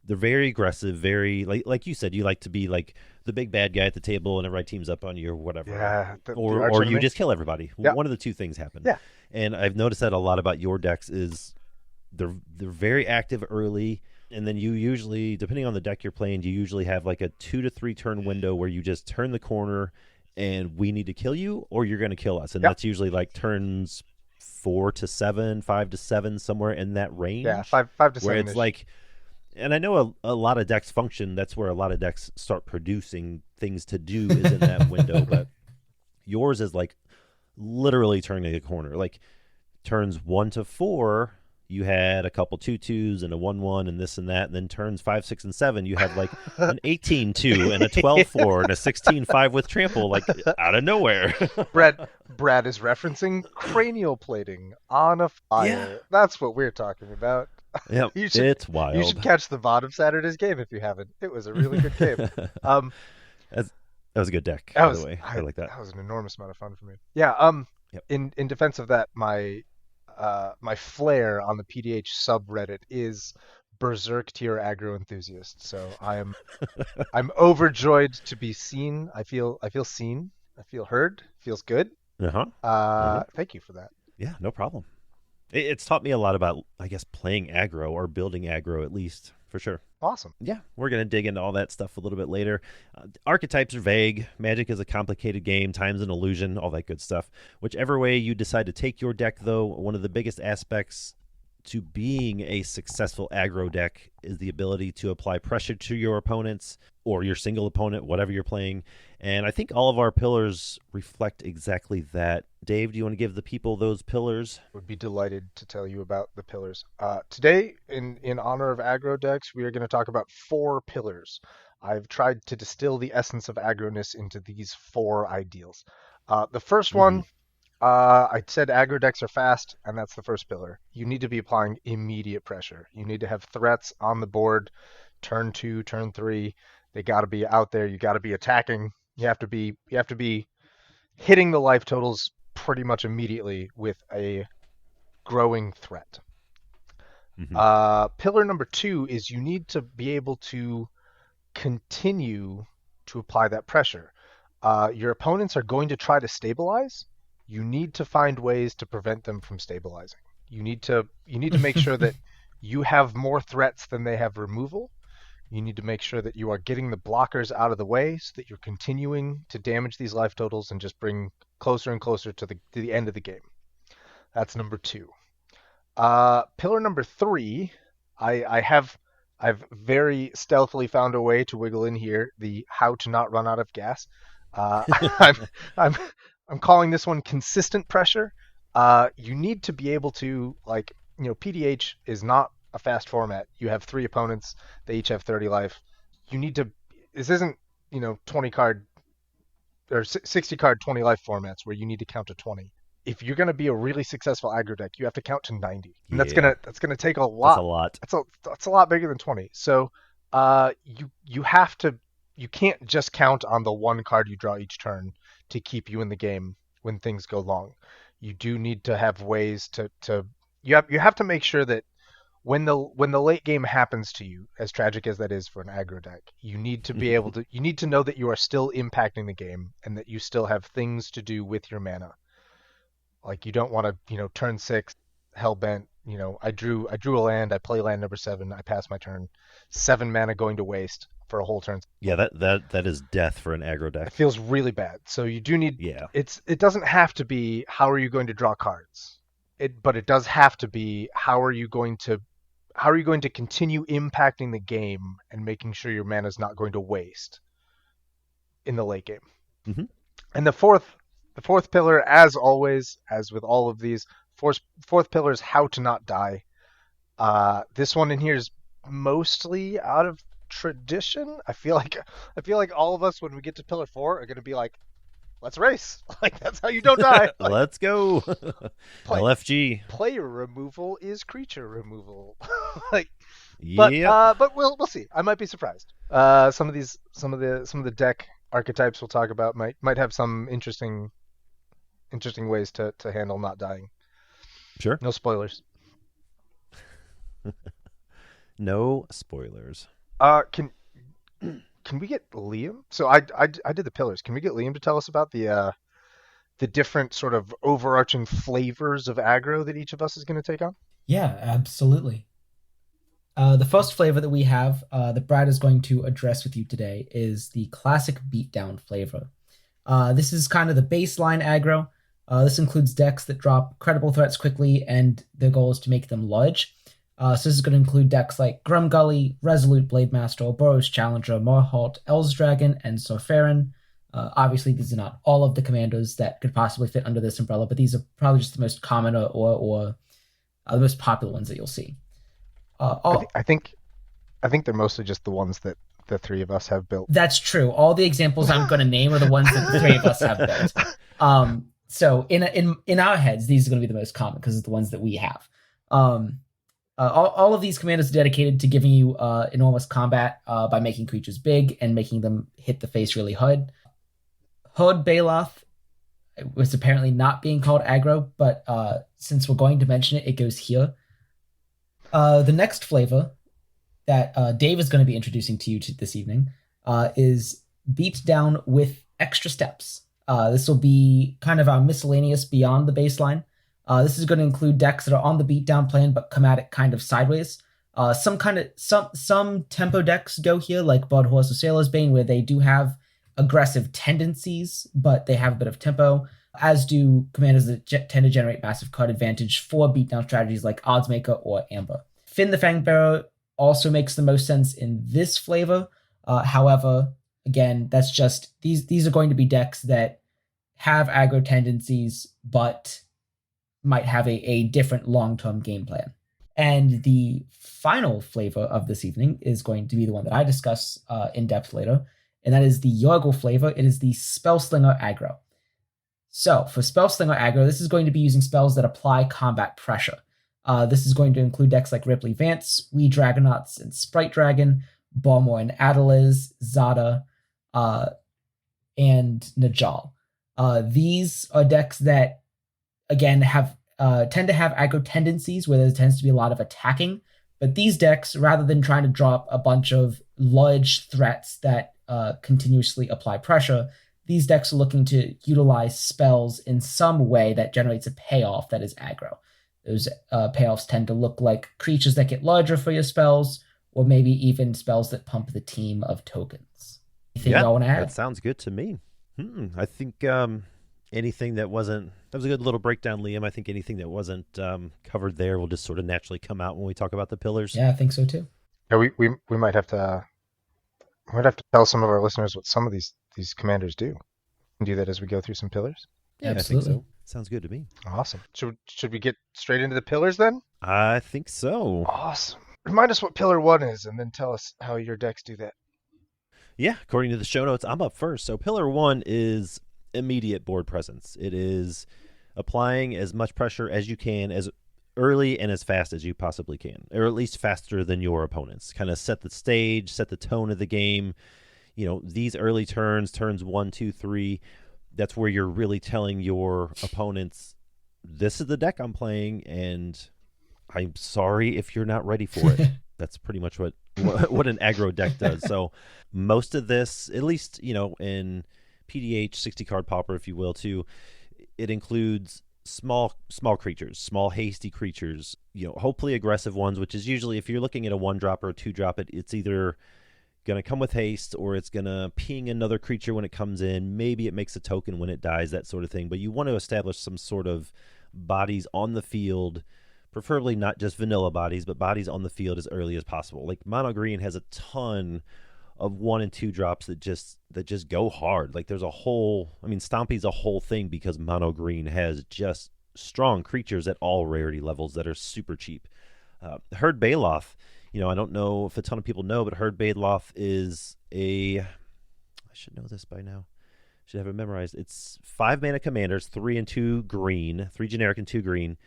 very aggressive, very like you said, you like to be like the big bad guy at the table and everybody teams up on you or whatever. Yeah. Or you just kill everybody. Yeah. One of the two things happen. Yeah. And I've noticed that a lot about your decks is they're very active early, and then you usually, depending on the deck you're playing, you usually have like a 2 to 3 turn window where you just turn the corner and we need to kill you or you're going to kill us. And that's usually like turns 4 to 7, 5 to 7, somewhere in that range. Yeah, 5 to 7. Where it's like, and I know a lot of decks function. That's where a lot of decks start producing things to do is in that window. But yours is like literally turning a corner. Like turns 1 to 4, you had a couple 2-2s and a 1-1 and this and that. And then turns 5, 6, and 7, you had like an 18-2 and a 12-4 and a 16-5 with trample, like out of nowhere. Brad is referencing cranial plating on a fire. Yeah. That's what we're talking about. Yeah, it's wild. You should catch the VOD of Saturday's game if you haven't. It was a really good game. That was a good deck, by the way. I like that. That was an enormous amount of fun for me. Yeah. Yep. In defense of that, my flair on the PDH subreddit is berserk tier aggro enthusiast. So I'm overjoyed to be seen. I feel seen. I feel heard. Feels good. Thank you for that. Yeah, no problem. It's taught me a lot about, I guess, playing aggro or building aggro at least, for sure. Awesome. Yeah, we're going to dig into all that stuff a little bit later. Archetypes are vague. Magic is a complicated game. Time's an illusion, all that good stuff. Whichever way you decide to take your deck, though, one of the biggest aspects to being a successful aggro deck is the ability to apply pressure to your opponents or your single opponent, whatever you're playing. And I think all of our pillars reflect exactly that. Dave, do you want to give the people those pillars? Would be delighted to tell you about the pillars. Today, in honor of aggro decks, we are going to talk about 4 pillars. I've tried to distill the essence of aggroness into these 4 ideals. The first one, I said aggro decks are fast, and that's the first pillar. You need to be applying immediate pressure. You need to have threats on the board, turn 2, turn 3. They got to be out there. You got to be attacking. You have to be hitting the life totals pretty much immediately with a growing threat. Pillar number 2 is you need to be able to continue to apply that pressure. Your opponents are going to try to stabilize. You need to find ways to prevent them from stabilizing. You need to make sure that you have more threats than they have removal. You need to make sure that you are getting the blockers out of the way so that you're continuing to damage these life totals and just bring closer and closer to the end of the game. That's number 2. Pillar number 3, I've very stealthily found a way to wiggle in here the how to not run out of gas. I'm calling this one consistent pressure. You need to be able to, PDH is not a fast format. You have 3 opponents. They each have 30 life. This isn't, 20 card or 60 card 20 life formats where you need to count to 20. if you're gonna be a really successful aggro deck, you have to count to 90, and Yeah. that's gonna take a That's lot. a lot. That's a lot bigger than 20. So, you have to, you can't just count on the one card you draw each turn to keep you in the game when things go long. You do need to have ways to you have to make sure that when the late game happens to you, as tragic as that is for an aggro deck, you need to be able to, you need to know that you are still impacting the game and that you still have things to do with your mana. Like, you don't want to, turn 6, hellbent, I drew a land, I play land number 7, I pass my turn, 7 mana going to waste for a whole turn. Yeah, that is death for an aggro It deck. feels really bad. So you do need, Yeah. it doesn't have to be how are you going to draw cards. But it does have to be how are you going to continue impacting the game and making sure your mana is not going to waste in the late game. Mm-hmm. And the fourth pillar, as always, as with all of these, fourth pillar is how to not die. This one in here is mostly out of tradition. I feel like all of us, when we get to pillar 4, are going to be like, let's race. Like, that's how you don't die. Like, Let's go. LFG. Player removal is creature removal. Like, Yeah. but we'll see. I might be surprised. Some of the deck archetypes we'll talk about might have some interesting ways to handle not dying. Sure. No spoilers. No spoilers. Can we get Liam? So I did the pillars. Can we get Liam to tell us about the different sort of overarching flavors of aggro that each of us is going to take on? Yeah, absolutely. The first flavor that we have, that Brad is going to address with you today, is the classic beatdown flavor. This is kind of the baseline aggro. This includes decks that drop credible threats quickly, and their goal is to make them large. So this is going to include decks like Grumgully, Resolute Blademaster, Boros Challenger, Morholt, Elsdragon, and Sorfarin. Obviously, these are not all of the commanders that could possibly fit under this umbrella, but these are probably just the most common or the most popular ones that you'll see. I think they're mostly just the ones that the three of us have built. That's true. All the examples I'm going to name are the ones that the three of us have built. So in our heads, these are going to be the most common because it's the ones that we have. All of these commanders are dedicated to giving you enormous combat by making creatures big and making them hit the face really hard. Horde Baloth was apparently not being called aggro, but since we're going to mention it, it goes here. The next flavor that Dave is going to be introducing to you this evening is Beat Down with Extra Steps. This will be kind of our miscellaneous beyond the baseline. This is going to include decks that are on the beatdown plan but come at it kind of sideways. Some tempo decks go here, like Blood Horse or Sailor's Bane, where they do have aggressive tendencies, but they have a bit of tempo, as do commanders that tend to generate massive card advantage for beatdown strategies like Oddsmaker or Amber. Finn the Fangbearer also makes the most sense in this flavor. However, again, that's just these are going to be decks that have aggro tendencies, but might have a different long-term game plan. And the final flavor of this evening is going to be the one that I discuss in depth later, and that is the Yorgle flavor. It is the Spellslinger aggro. So for Spellslinger aggro, this is going to be using spells that apply combat pressure. This is going to include decks like Ripley Vance, Wee Dragonauts and Sprite Dragon, Balmor and Adeliz, Zada, and Najal. These are decks that, again, tend to have aggro tendencies where there tends to be a lot of attacking. But these decks, rather than trying to drop a bunch of large threats that continuously apply pressure, these decks are looking to utilize spells in some way that generates a payoff that is aggro. Those payoffs tend to look like creatures that get larger for your spells, or maybe even spells that pump the team of tokens. Anything you want to add? That sounds good to me. I think anything that wasn't... That was a good little breakdown, Liam. I think anything that wasn't covered there will just sort of naturally come out when we talk about the pillars. Yeah, I think so too. Yeah, we might have to tell some of our listeners what some of these commanders do. And do that as we go through some pillars. Yeah, absolutely. I think so. Sounds good to me. Awesome. Should we get straight into the pillars then? I think so. Awesome. Remind us what pillar 1 is, and then tell us how your decks do that. Yeah, according to the show notes, I'm up first. So pillar 1 is immediate board presence. It is applying as much pressure as you can, as early and as fast as you possibly can, or at least faster than your opponents. Kind of set the stage, set the tone of the game. These early turns 1, 2, 3, that's where you're really telling your opponents, this is the deck I'm playing, and I'm sorry if you're not ready for it. That's pretty much what an aggro deck does. So most of this, at least, in PDH 60 card pauper, if you will, too, it includes small creatures, small hasty creatures, hopefully aggressive ones, which is usually, if you're looking at a 1-drop or a 2-drop, it's either going to come with haste or it's going to ping another creature when it comes in. Maybe it makes a token when it dies, that sort of thing. But you want to establish some sort of bodies on the field, preferably not just vanilla bodies, but bodies on the field as early as possible. Like Mono Green has a ton of 1 and 2 drops that just go hard. Like there's Stompy's a whole thing because Mono Green has just strong creatures at all rarity levels that are super cheap. Herd Baloth, I don't know if a ton of people know, but Herd Baloth is I should know this by now. Should have it memorized. It's 5 mana commanders, 3 and 2 green, 3 generic and 2 green,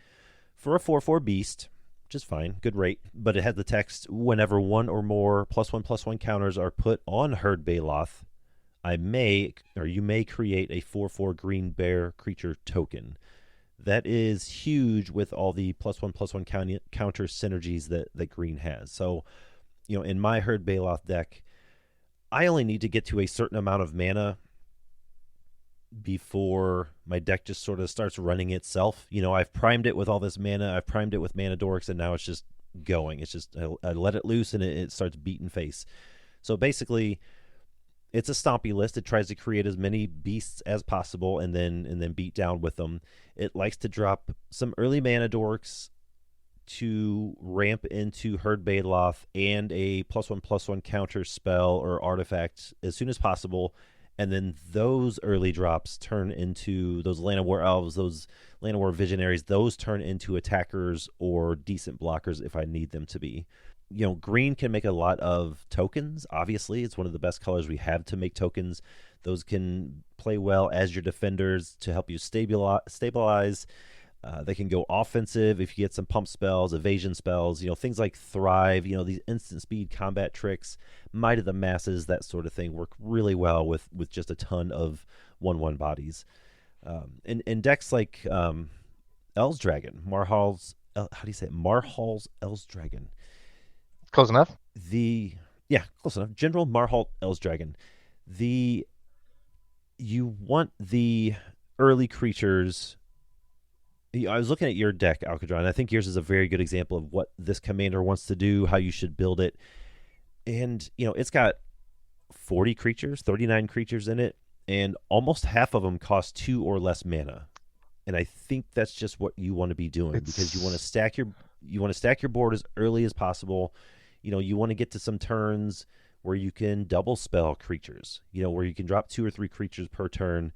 for a 4/4 beast, which is fine, good rate. But it has the text: whenever 1 or more +1/+1 counters are put on Herd Baloth, you may create a 4/4 green bear creature token. That is huge with all the +1/+1 counter synergies that green has. So, in my Herd Baloth deck, I only need to get to a certain amount of mana before my deck just sort of starts running itself. I've primed it with all this mana. I've primed it with mana dorks, and now it's just going. It's just, I let it loose, and it starts beating face. So basically, it's a stompy list. It tries to create as many beasts as possible and then beat down with them. It likes to drop some early mana dorks to ramp into Herd Baloth and a +1/+1 counter spell or artifact as soon as possible. And then those early drops turn into those Land of War Elves, those Land of War Visionaries. Those turn into attackers or decent blockers if I need them to be. Green can make a lot of tokens. Obviously, it's one of the best colors we have to make tokens. Those can play well as your defenders to help you stabilize. They can go offensive if you get some pump spells, evasion spells, things like Thrive, these instant speed combat tricks, Might of the Masses, that sort of thing work really well with just a ton of 1/1 bodies. In decks like El's Dragon, Marhal's El's Dragon. Close enough? Close enough. General Marhalt El's Dragon. You want the early creatures. I was looking at your deck, Alcadron. I think yours is a very good example of what this commander wants to do, how you should build it. And, it's got 40 creatures, 39 creatures in it, and almost half of them cost 2 or less mana. And I think that's just what you want to be doing because you want to stack your board as early as possible. You want to get to some turns where you can double spell creatures, where you can drop 2 or 3 creatures per turn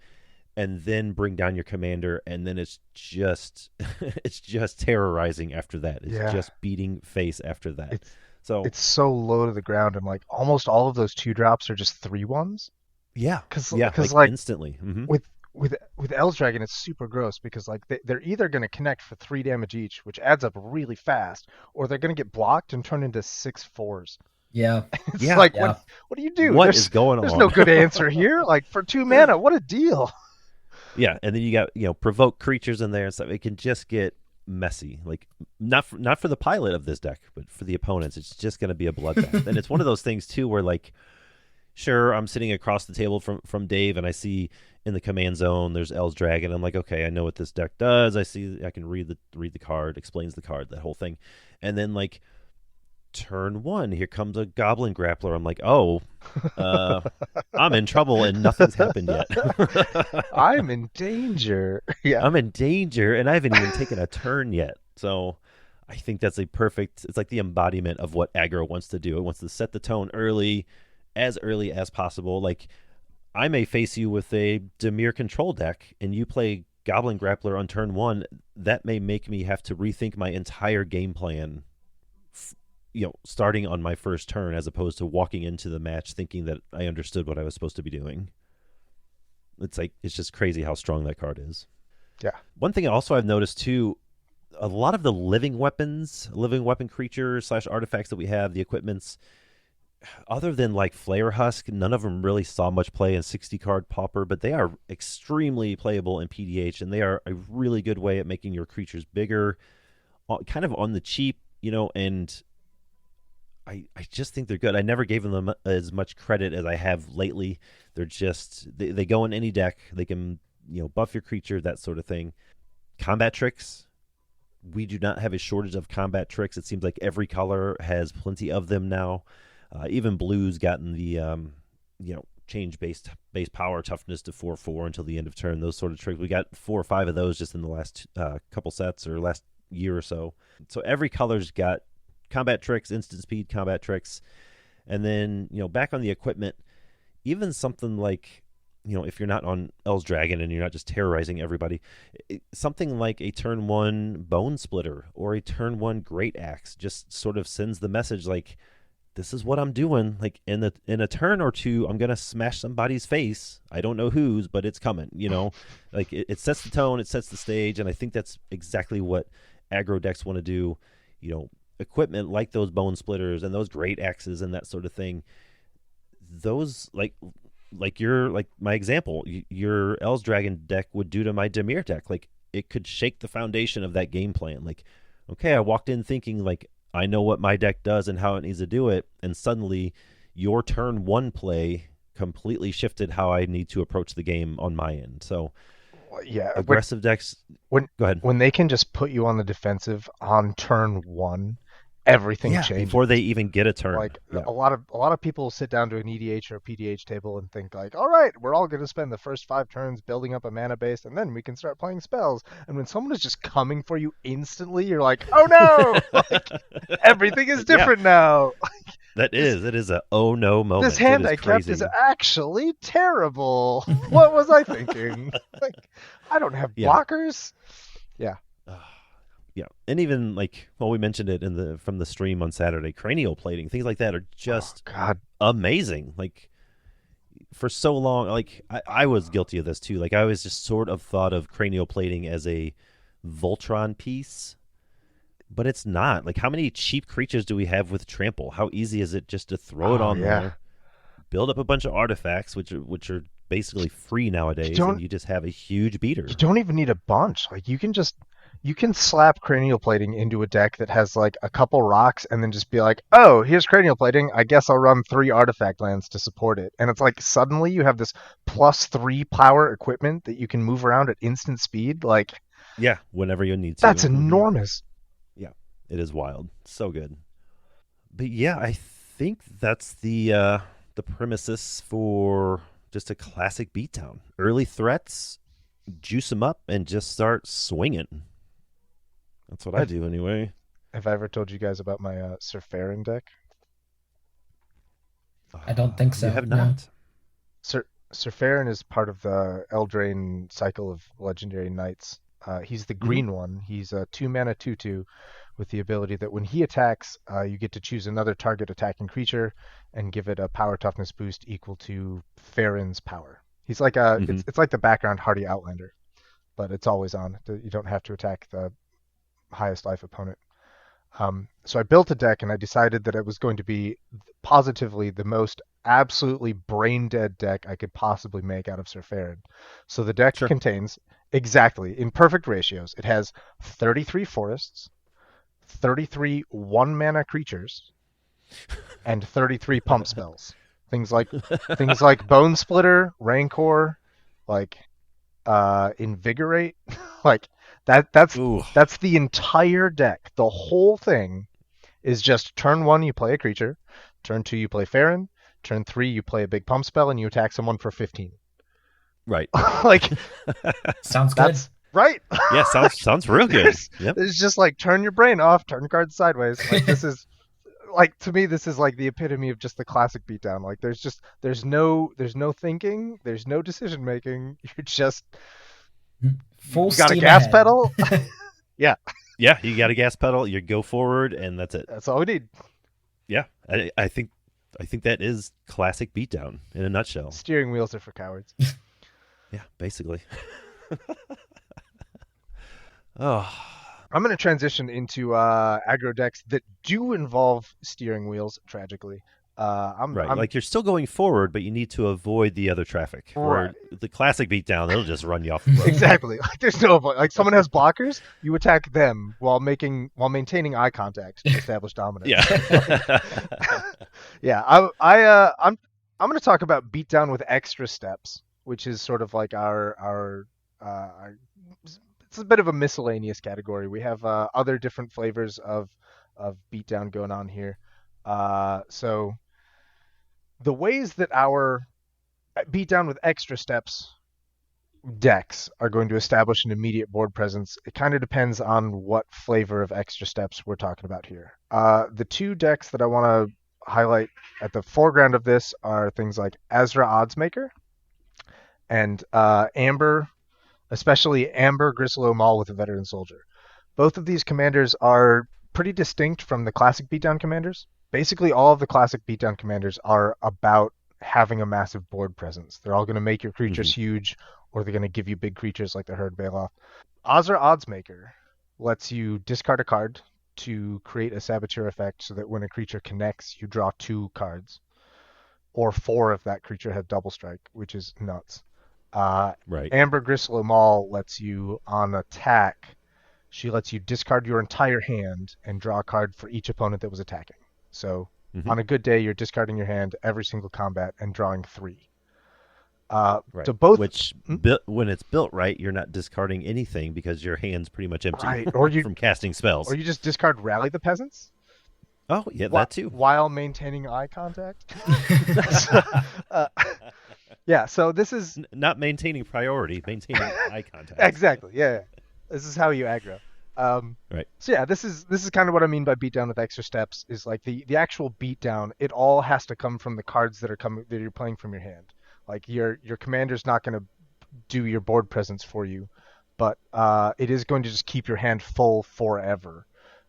and then bring down your commander, and then it's just terrorizing after that. It's just beating face after that. It's so low to the ground, and like almost all of those 2-drops are just 3/1s. Yeah, because instantly. Mm-hmm. With El's Dragon, it's super gross because like they're either going to connect for 3 damage each, which adds up really fast, or they're going to get blocked and turn into 6/4s. Yeah. It's what do you do? What is going on? There's no good answer here. Like for 2 mana, what a deal. Yeah, and then you got provoke creatures in there and stuff. It can just get messy. Like not for the pilot of this deck, but for the opponents, it's just going to be a bloodbath. And it's one of those things too, where like, sure, I'm sitting across the table from Dave, and I see in the command zone there's El's Dragon. I'm like, okay, I know what this deck does. I can read the card, explains the card, that whole thing, and then like turn 1, here comes a Goblin Grappler. I'm like, oh, I'm in trouble and nothing's happened yet. I'm in danger. Yeah, I'm in danger, and I haven't even taken a turn yet. So I think that's it's like the embodiment of what aggro wants to do. It wants to set the tone early as possible. Like, I may face you with a Dimir control deck, and you play Goblin Grappler on turn 1. That may make me have to rethink my entire game plan starting on my first turn, as opposed to walking into the match thinking that I understood what I was supposed to be doing. It's just crazy how strong that card is. Yeah. One thing also I've noticed too, a lot of the living weapon creatures slash artifacts that we have, the equipments, other than like Flare Husk, none of them really saw much play in 60 card Pauper, but they are extremely playable in PDH, and they are a really good way at making your creatures bigger, kind of on the cheap, and I just think they're good. I never gave them as much credit as I have lately. They're just, they go in any deck. They can, buff your creature, that sort of thing. Combat tricks. We do not have a shortage of combat tricks. It seems like every color has plenty of them now. Even blue's gotten the, change base power toughness to 4/4 until the end of turn. Those sort of tricks. We got 4 or 5 of those just in the last couple sets or last year or so. So every color's got combat tricks, instant speed combat tricks. And then, back on the equipment, even something like, if you're not on L's Dragon and you're not just terrorizing everybody, something like a turn 1 Bone Splitter or a turn 1 Great Axe just sort of sends the message like, this is what I'm doing. Like in a turn or two, I'm going to smash somebody's face. I don't know whose, but it's coming, like it sets the tone, it sets the stage. And I think that's exactly what aggro decks want to do. Equipment like those Bone Splitters and those Great Axes and that sort of thing. Those like my example, your L's Dragon deck would do to my Dimir deck. Like it could shake the foundation of that game plan. Like, okay, I walked in thinking like, I know what my deck does and how it needs to do it, and suddenly your turn 1 play completely shifted how I need to approach the game on my end. So, yeah, aggressive decks. Go ahead. When they can just put you on the defensive on turn 1, everything changes before they even get a turn. Like a lot of people sit down to an EDH or a PDH table and think like, all right, we're all going to spend the first 5 turns building up a mana base, and then we can start playing spells. And when someone is just coming for you instantly, you're like, oh no, like, everything is different now. It is a oh no moment. This hand I kept is actually terrible. What was I thinking? Like, I don't have blockers. Yeah. Yeah, and even we mentioned it from the stream on Saturday, cranial plating, things like that are just amazing. Like for so long, I was guilty of this too. Like I was just sort of thought of cranial plating as a Voltron piece, but it's not. Like how many cheap creatures do we have with trample? How easy is it just to throw it on there, build up a bunch of artifacts, which are basically free nowadays, and you just have a huge beater. You don't even need a bunch. Like you can slap cranial plating into a deck that has like a couple rocks and then just be like, oh, here's cranial plating. I guess I'll run 3 artifact lands to support it. And it's like suddenly you have this +3 power equipment that you can move around at instant speed. Like, yeah, whenever you need to. That's enormous. Yeah, it is wild. So good. But yeah, I think that's the premises for just a classic beatdown. Early threats, juice them up, and just start swinging. That's what I do anyway. Have I ever told you guys about my Surfarin deck? I don't think so. You have not. Surfarin is part of the Eldraine cycle of Legendary Knights. He's the green one. He's a 2-mana 2/2 with the ability that when he attacks, you get to choose another target attacking creature and give it a power toughness boost equal to Farron's power. He's like it's like the background Hardy Outlander, but it's always on. You don't have to attack the highest life opponent. So I built a deck and I decided that it was going to be positively the most absolutely brain dead deck I could possibly make out of Surfarin. So the deck contains exactly in perfect ratios. It has 33 forests, 33 1-mana creatures, and 33 pump spells. Things like Bone Splitter, Rancor, Invigorate, that's the entire deck. The whole thing is just turn 1 you play a creature, turn 2 you play Farron, turn 3 you play a big pump spell and you attack someone for 15. Right. Sounds good. Right. Yeah, sounds real good. It's just turn your brain off, turn cards sideways. This is to me this is the epitome of just the classic beatdown. There's no thinking, there's no decision making. You're just full. You got a gas pedal. Yeah, you got a gas pedal. You go forward, and that's it. That's all we need. Yeah, I think that is classic beatdown in a nutshell. Steering wheels are for cowards. Yeah, basically. Oh, I'm going to transition into aggro decks that do involve steering wheels. Tragically, right. I'm Like you're still going forward, but you need to avoid the other traffic. right. Where the classic beatdown, it'll just run you off the road. Exactly. Like there's no avoid. Like someone has blockers, you attack them while maintaining eye contact to establish dominance. Yeah. Yeah, I'm going to talk about beatdown with extra steps, which is sort of like our it's a bit of a miscellaneous category. We have other different flavors of beatdown going on here. So the ways that our beatdown with extra steps decks are going to establish an immediate board presence, it kind of depends on what flavor of extra steps we're talking about here. The two decks that I want to highlight at the foreground of this are things like Azra Oddsmaker and Amber, especially Amber Grislow Maul with a Veteran Soldier. Both of these commanders are pretty distinct from the classic beatdown commanders. Basically, all of the classic beatdown commanders are about having a massive board presence. They're all going to make your creatures huge, or they're going to give you big creatures like the Herd Baloth. Azra Oddsmaker lets you discard a card to create a Saboteur effect so that when a creature connects, you draw 2 cards, or 4 if that creature had double strike, which is nuts. Right. Amber Grislow Maul lets you, on attack, she lets you discard your entire hand and draw a card for each opponent that was attacking. So Mhm. on a good day, you're discarding your hand every single combat and drawing 3. Right. So both, Which, hmm? when it's built right, you're not discarding anything because your hand's pretty much empty Right, or you from casting spells. or you just discard Rally the Peasants Oh, yeah, that too. while maintaining eye contact. uh, yeah, so this is Not maintaining priority, maintaining eye contact. exactly, yeah. This is how you aggro. Right. So yeah, this is kind of what I mean by beatdown with extra steps. Is like the actual beatdown. It all has to come from the cards that you're playing from your hand. Like your commander's not going to do your board presence for you, but it is going to just keep your hand full forever,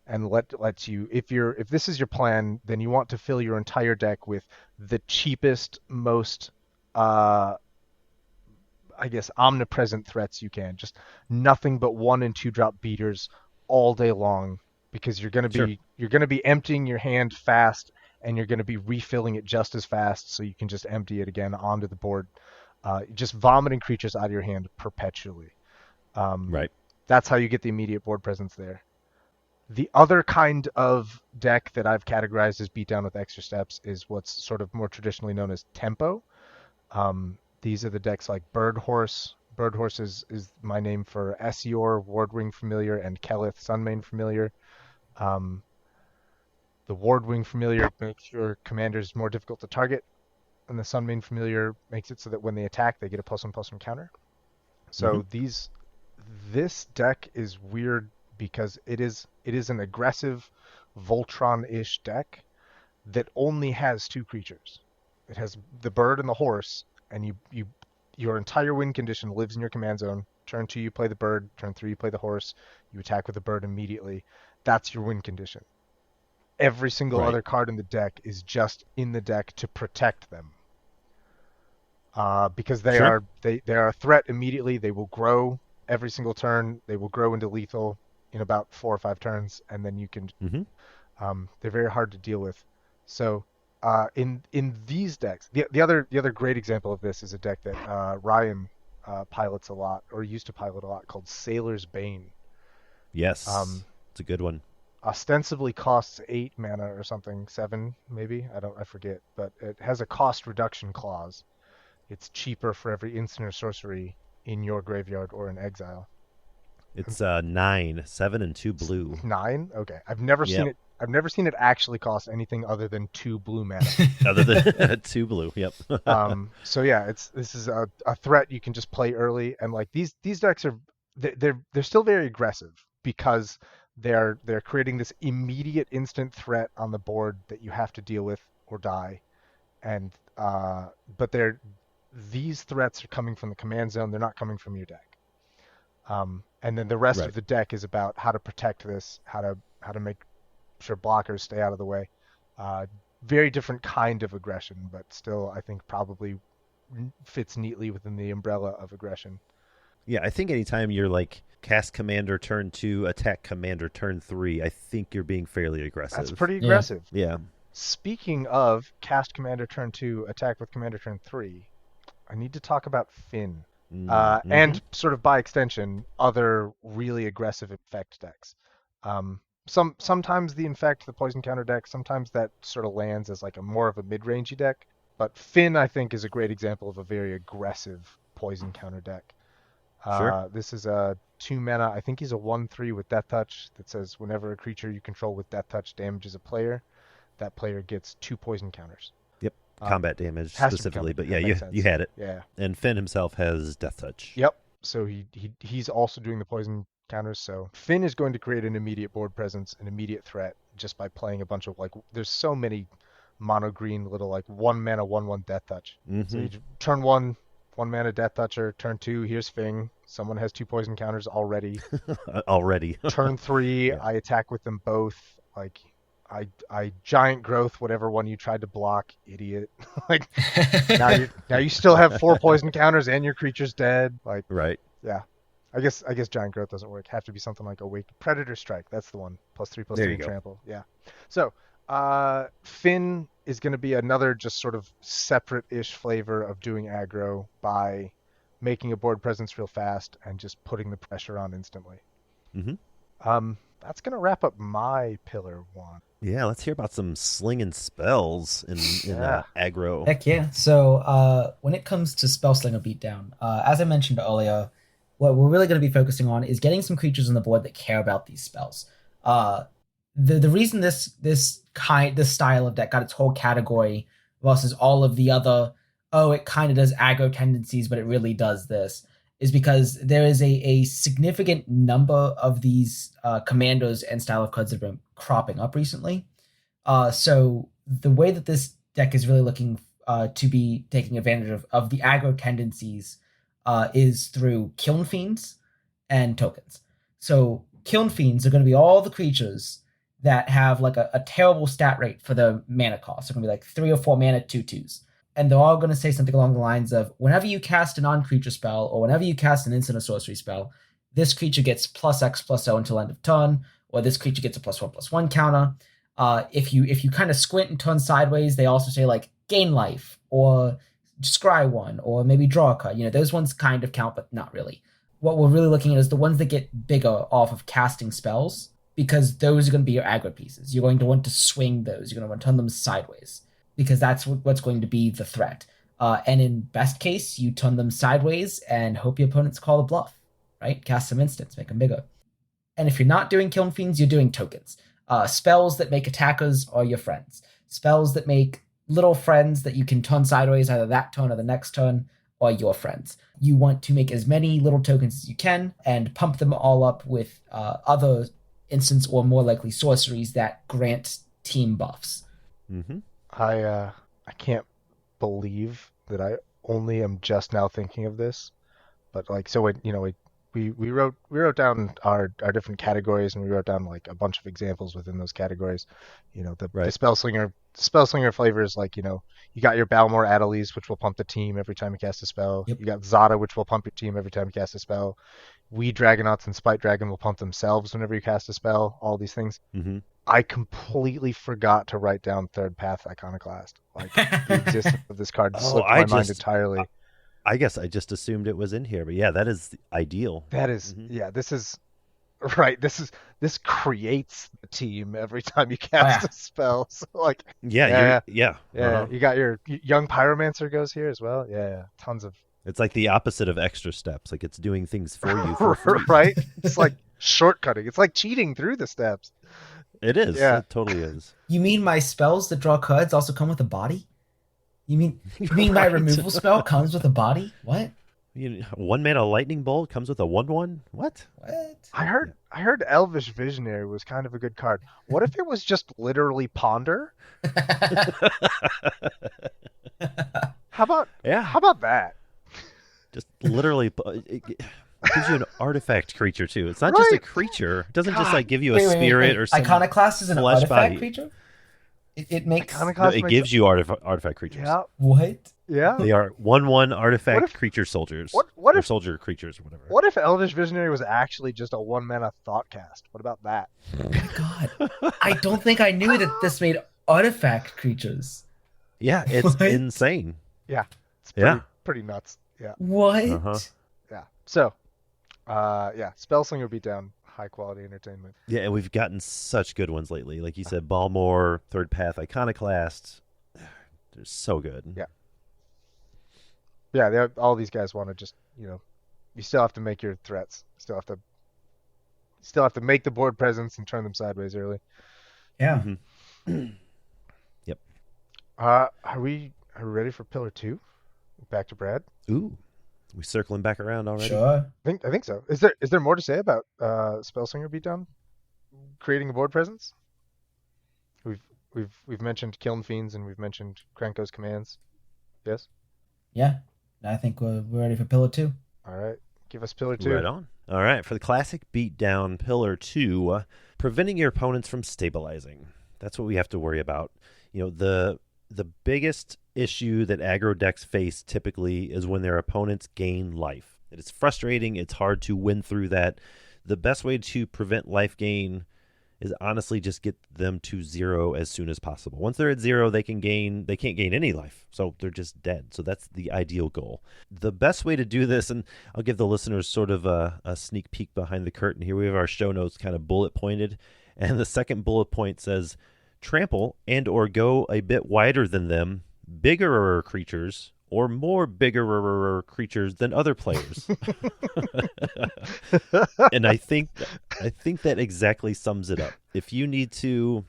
and lets you, if this is your plan, then you want to fill your entire deck with the cheapest, most I guess omnipresent threats you can. Just nothing but 1 and 2 drop beaters all day long, because Sure. you're gonna be emptying your hand fast, and you're gonna be refilling it just as fast, so you can just empty it again onto the board. Just vomiting creatures out of your hand perpetually. Um, Right. that's how you get the immediate board presence there. The other kind of deck that I've categorized as beatdown with extra steps is what's sort of more traditionally known as tempo. These are the decks like Bird Horse. Bird Horse is my name for Essior, Wardwing Familiar, and Kelith, Sunmane Familiar. Um, the Wardwing Familiar makes your commanders more difficult to target, and the Sunmane Familiar makes it so that when they attack, they get a +1/+1 counter. So this deck is weird because it is an aggressive Voltron-ish deck that only has 2 creatures. It has the bird and the horse, and your entire win condition lives in your command zone. Turn 2, you play the bird. Turn 3, you play the horse. You attack with the bird immediately. That's your win condition. Every single Right. other card in the deck is just in the deck to protect them. Because they Sure. are a threat immediately. They will grow every single turn. They will grow into lethal in about 4 or 5 turns, and then you can. Hmm. They're very hard to deal with. So in these decks, the other great example of this is a deck that Ryan pilots a lot, or used to pilot a lot, called Sailor's Bane. Yes. Um, It's a good one. Ostensibly costs 8 mana or something, 7 maybe. I forget, but it has a cost reduction clause. It's cheaper for every instant or sorcery in your graveyard or in exile. It's 9, 7, and 2 blue. 9? Okay. I've never seen Yep. it. I've never seen it actually cost anything other than 2 blue mana. Other than 2 blue. Yep. So yeah, this is a threat you can just play early, and like these decks are they're still very aggressive because they're creating this immediate instant threat on the board that you have to deal with or die, and but these threats are coming from the command zone. They're not coming from your deck. And then the rest Right. of the deck is about how to protect this, how to make sure blockers stay out of the way. Very different kind of aggression, but still, I think probably fits neatly within the umbrella of aggression. Yeah, I think anytime you're like cast commander turn 2, attack commander turn 3. I think you're being fairly aggressive. That's pretty aggressive. Yeah. Speaking of cast commander turn 2, attack with commander turn 3, I need to talk about Finn. And sort of by extension, other really aggressive infect decks. Sometimes the infect, the poison counter deck, sometimes that sort of lands as like a more of a mid-rangey deck. But Finn, I think, is a great example of a very aggressive poison counter deck. Sure. This is a 2 mana. I think he's a 1/3 with Death Touch that says whenever a creature you control with Death Touch damages a player, that player gets 2 poison counters. Yep. Combat damage has to be specifically, but combat, yeah, that makes you sense. had it. Yeah. And Finn himself has Death Touch. Yep. So he's also doing the poison counters. So Finn is going to create an immediate board presence, an immediate threat, just by playing a bunch of like. There's so many mono green little like 1 mana 1/1 Death Touch. So you turn 1 mana Death Toucher. Turn 2, here's Fing. Someone has 2 poison counters already. Already. Turn 3, Yeah. I attack with them both. Like I giant growth whatever one you tried to block, idiot. Like now you still have 4 poison counters and your creature's dead. Like Right. yeah. I guess giant growth doesn't work. Have to be something like awake predator strike. That's the one. +3/+3 There you go. trample. Yeah. So Finn is going to be another just sort of separate-ish flavor of doing aggro by making a board presence real fast and just putting the pressure on instantly. That's going to wrap up my pillar 1. Yeah, let's hear about some slinging spells in aggro. Heck yeah. So when it comes to spell slinger beatdown, as I mentioned earlier, what we're really going to be focusing on is getting some creatures on the board that care about these spells. The reason this style of deck got its whole category versus all of the other, it kind of does aggro tendencies, but it really does this, is because there is a significant number of these commandos and style of cards that have been cropping up recently. So the way that this deck is really looking to be taking advantage of the aggro tendencies is through Kiln Fiends and tokens. So Kiln Fiends are going to be all the creatures that have like a terrible stat rate for the mana cost. They're going to be like 3 or 4 mana 2/2s. And they're all going to say something along the lines of, whenever you cast a non-creature spell, or whenever you cast an instant or sorcery spell, this creature gets +X/+O until end of turn, or this creature gets a +1/+1 counter. If you kind of squint and turn sideways, they also say like gain life, or scry 1, or maybe draw a card. Those ones kind of count, but not really. What we're really looking at is the ones that get bigger off of casting spells, because those are going to be your aggro pieces. You're going to want to swing those. You're going to want to turn them sideways, because that's what's going to be the threat. And in best case, you turn them sideways and hope your opponents call a bluff, right? Cast some instants, make them bigger. And if you're not doing Kiln Fiends, you're doing tokens. Spells that make attackers are your friends. Spells that make little friends that you can turn sideways either that turn or the next turn are your friends. You want to make as many little tokens as you can and pump them all up with other instants or more likely sorceries that grant team buffs. I can't believe that I only am just now thinking of this, but like we wrote down our different categories, and we wrote down like a bunch of examples within those categories. The spellslinger flavors, like you got your Balmor Adelies, which will pump the team every time you cast a spell. Yep. You got Zada, which will pump your team every time you cast a spell. We Dragonauts and Spite Dragon will pump themselves whenever you cast a spell. All these things. I completely forgot to write down Third Path Iconoclast. Like the existence of this card slipped my mind entirely. I guess I just assumed it was in here, but yeah, that is ideal. That is, this is right. This creates the team every time you cast a spell. So like, yeah. You got your young pyromancer goes here as well. Yeah, tons of. It's like the opposite of extra steps. Like it's doing things for you for free. Right? It's like shortcutting. It's like cheating through the steps. It is. Yeah. It totally is. You mean my spells that draw cards also come with a body? You mean my removal spell comes with a body? What? 1 mana lightning bolt comes with a 1/1? What? I heard Elvish Visionary was kind of a good card. What if it was just literally Ponder? How about that? Just literally, it gives you an artifact creature too. It's not just a creature. It doesn't just like give you a spirit or something. Iconoclast is an flesh artifact body. creature? It makes... No, it gives you artifact creatures. Yeah. What? Yeah. They are 1/1 artifact What if- creature soldiers. what or if- soldier creatures or whatever. What if Elvish Visionary was actually just a 1-mana thought cast? What about that? Oh my god. I don't think I knew that this made artifact creatures. Yeah, it's What? insane. It's Yeah. pretty nuts. Yeah. What? Uh-huh. Yeah. So, Spellslinger Beatdown, high quality entertainment. Yeah, and we've gotten such good ones lately. Like you said, Balmor, Third Path, Iconoclast. They're so good. Yeah. Yeah, all these guys want to just, you still have to make your threats. Still have to make the board presence and turn them sideways early. Yeah. Mhm. Yep. Are we ready for Pillar 2? Back to Brad. Ooh, we circling back around already. Sure. I think so. Is there more to say about Spellslinger Beatdown creating a board presence? We've mentioned Kiln Fiends and we've mentioned Krenko's commands. Yes. Yeah. I think we're ready for Pillar 2. All right. Give us Pillar 2. Right on. All right, for the classic beatdown Pillar 2, preventing your opponents from stabilizing. That's what we have to worry about. The biggest issue that aggro decks face typically is when their opponents gain life. It is frustrating. It's hard to win through that. The best way to prevent life gain is honestly just get them to 0 as soon as possible. Once they're at 0, they can't gain any life. So they're just dead. So that's the ideal goal. The best way to do this, and I'll give the listeners sort of a sneak peek behind the curtain. Here we have our show notes kind of bullet pointed. And the second bullet point says, trample and or go a bit wider than them, bigger creatures, or more bigger creatures than other players. And I think that exactly sums it up. If you need to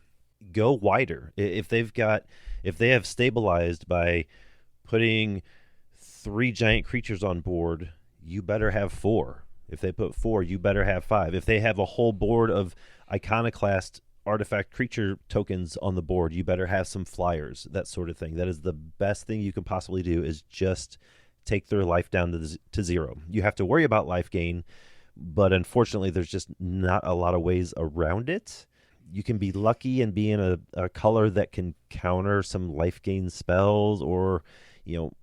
go wider, if they have stabilized by putting 3 giant creatures on board, you better have 4. If they put 4, you better have 5. If they have a whole board of Iconoclast artifact creature tokens on the board, you better have some flyers, that sort of thing. That is the best thing you can possibly do, is just take their life down to 0. You have to worry about life gain, but unfortunately there's just not a lot of ways around it. You can be lucky and be in a color that can counter some life gain spells, or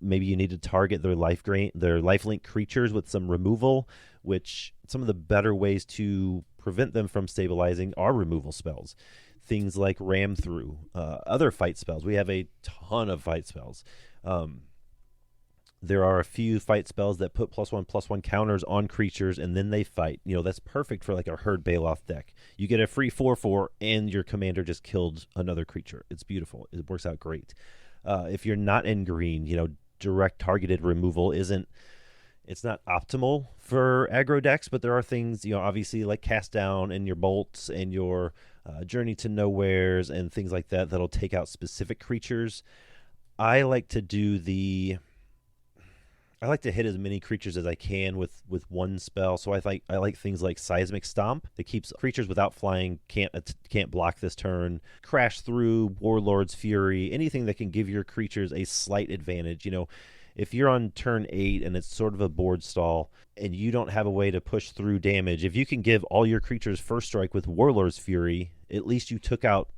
maybe you need to target their lifelink creatures with some removal, which some of the better ways to prevent them from stabilizing are removal spells. Things like Ram Through, other fight spells. We have a ton of fight spells. There are a few fight spells that put +1/+1 counters on creatures and then they fight. That's perfect for like a Herd Baloth deck. You get a free 4/4 and your commander just killed another creature. It's beautiful. It works out great. If you're not in green, direct targeted removal it's not optimal for aggro decks, but there are things, obviously like Cast Down and your Bolts and your Journey to Nowheres and things like that that'll take out specific creatures. I like to hit as many creatures as I can with one spell. So I like things like Seismic Stomp that keeps creatures without flying can't block this turn. Crash Through, Warlord's Fury, anything that can give your creatures a slight advantage. If you're on turn 8 and it's sort of a board stall and you don't have a way to push through damage, if you can give all your creatures first strike with Warlord's Fury, at least you took out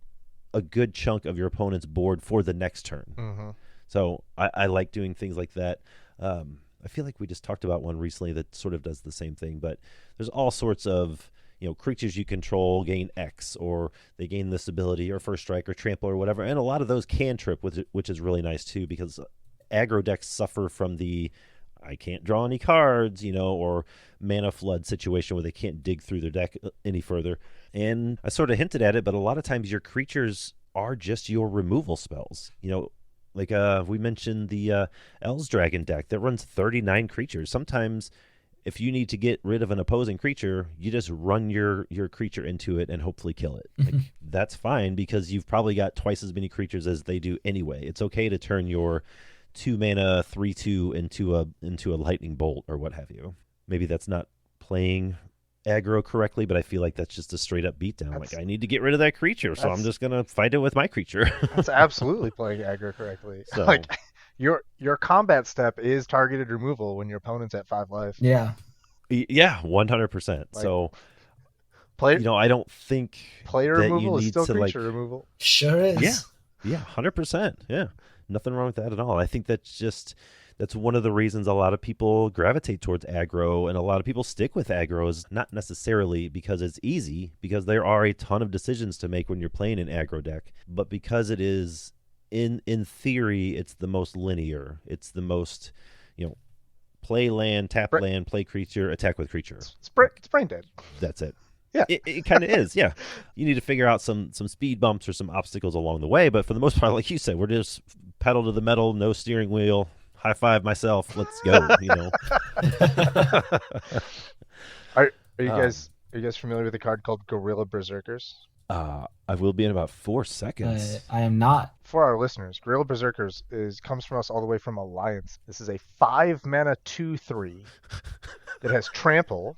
a good chunk of your opponent's board for the next turn. Mm-hmm. So I like doing things like that. I feel like we just talked about one recently that sort of does the same thing, but there's all sorts of creatures you control gain X, or they gain this ability, or first strike, or trample, or whatever, and a lot of those can trip, which is really nice too, because aggro decks suffer from the I can't draw any cards, or mana flood situation where they can't dig through their deck any further. And I sort of hinted at it, but a lot of times your creatures are just your removal spells. Like we mentioned the Elves Dragon deck that runs 39 creatures. Sometimes if you need to get rid of an opposing creature, you just run your creature into it and hopefully kill it. Like, that's fine, because you've probably got twice as many creatures as they do anyway. It's okay to turn your 2-mana 3/2 into a lightning bolt or what have you. Maybe that's not playing aggro correctly, but I feel like that's just a straight up beatdown. Like, I need to get rid of that creature, so I'm just gonna fight it with my creature. That's absolutely playing aggro correctly. So, like your combat step is targeted removal when your opponent's at 5 life. Yeah. Yeah, 100%. So I don't think player that removal you is need still to creature removal. Sure is. Yeah, 100%. Yeah. nothing wrong with that at all. I think that's one of the reasons a lot of people gravitate towards aggro, and a lot of people stick with aggro is not necessarily because it's easy, because there are a ton of decisions to make when you're playing an aggro deck, but because it is, in theory, it's the most linear. It's the most, play land, tap land, play creature, attack with creature. It's brain dead. That's it. Yeah. It kind of is, yeah. You need to figure out some speed bumps or some obstacles along the way, but for the most part, like you said, we're just pedal to the metal, no steering wheel, high five myself, let's go, Are you guys familiar with a card called Gorilla Berserkers? I will be in about 4 seconds. I am not. For our listeners, Gorilla Berserkers comes from us all the way from Alliance. This is a 5-mana 2/3 that has trample,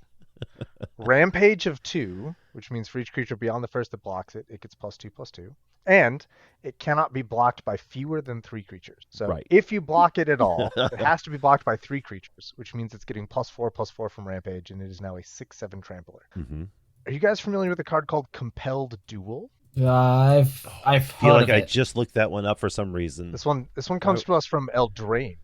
Rampage of 2, which means for each creature beyond the first that blocks it, it gets +2/+2. And it cannot be blocked by fewer than 3 creatures. So if you block it at all, it has to be blocked by 3 creatures, which means it's getting +4/+4 from Rampage, and it is now a 6/7 trampler. Mm-hmm. Are you guys familiar with a card called Compelled Duel? I've feel like heard of I it. just looked that one up for some reason. This one comes to us from Eldraine.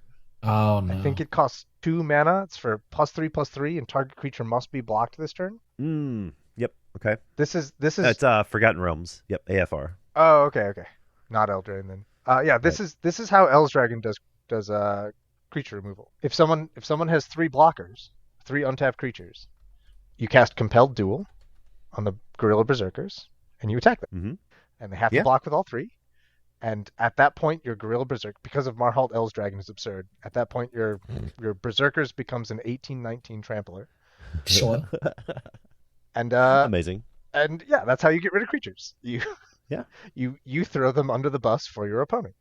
Oh no! I think it costs 2 mana. It's for +3/+3, and target creature must be blocked this turn. Yep. Okay. This is. It's Forgotten Realms. Yep. AFR. Oh, okay. Not Eldraine then. This is how Eldragon does creature removal. If someone has 3 blockers, 3 untapped creatures, you cast Compelled Duel on the Gorilla Berserkers, and you attack them. Mm-hmm. And they have to block with all 3. And at that point, your Gorilla Berserk, because of Marhalt Eldragon is absurd, at that point your Berserkers becomes an 18/19 trampler. Sure. And amazing. And yeah, that's how you get rid of creatures. You throw them under the bus for your opponent.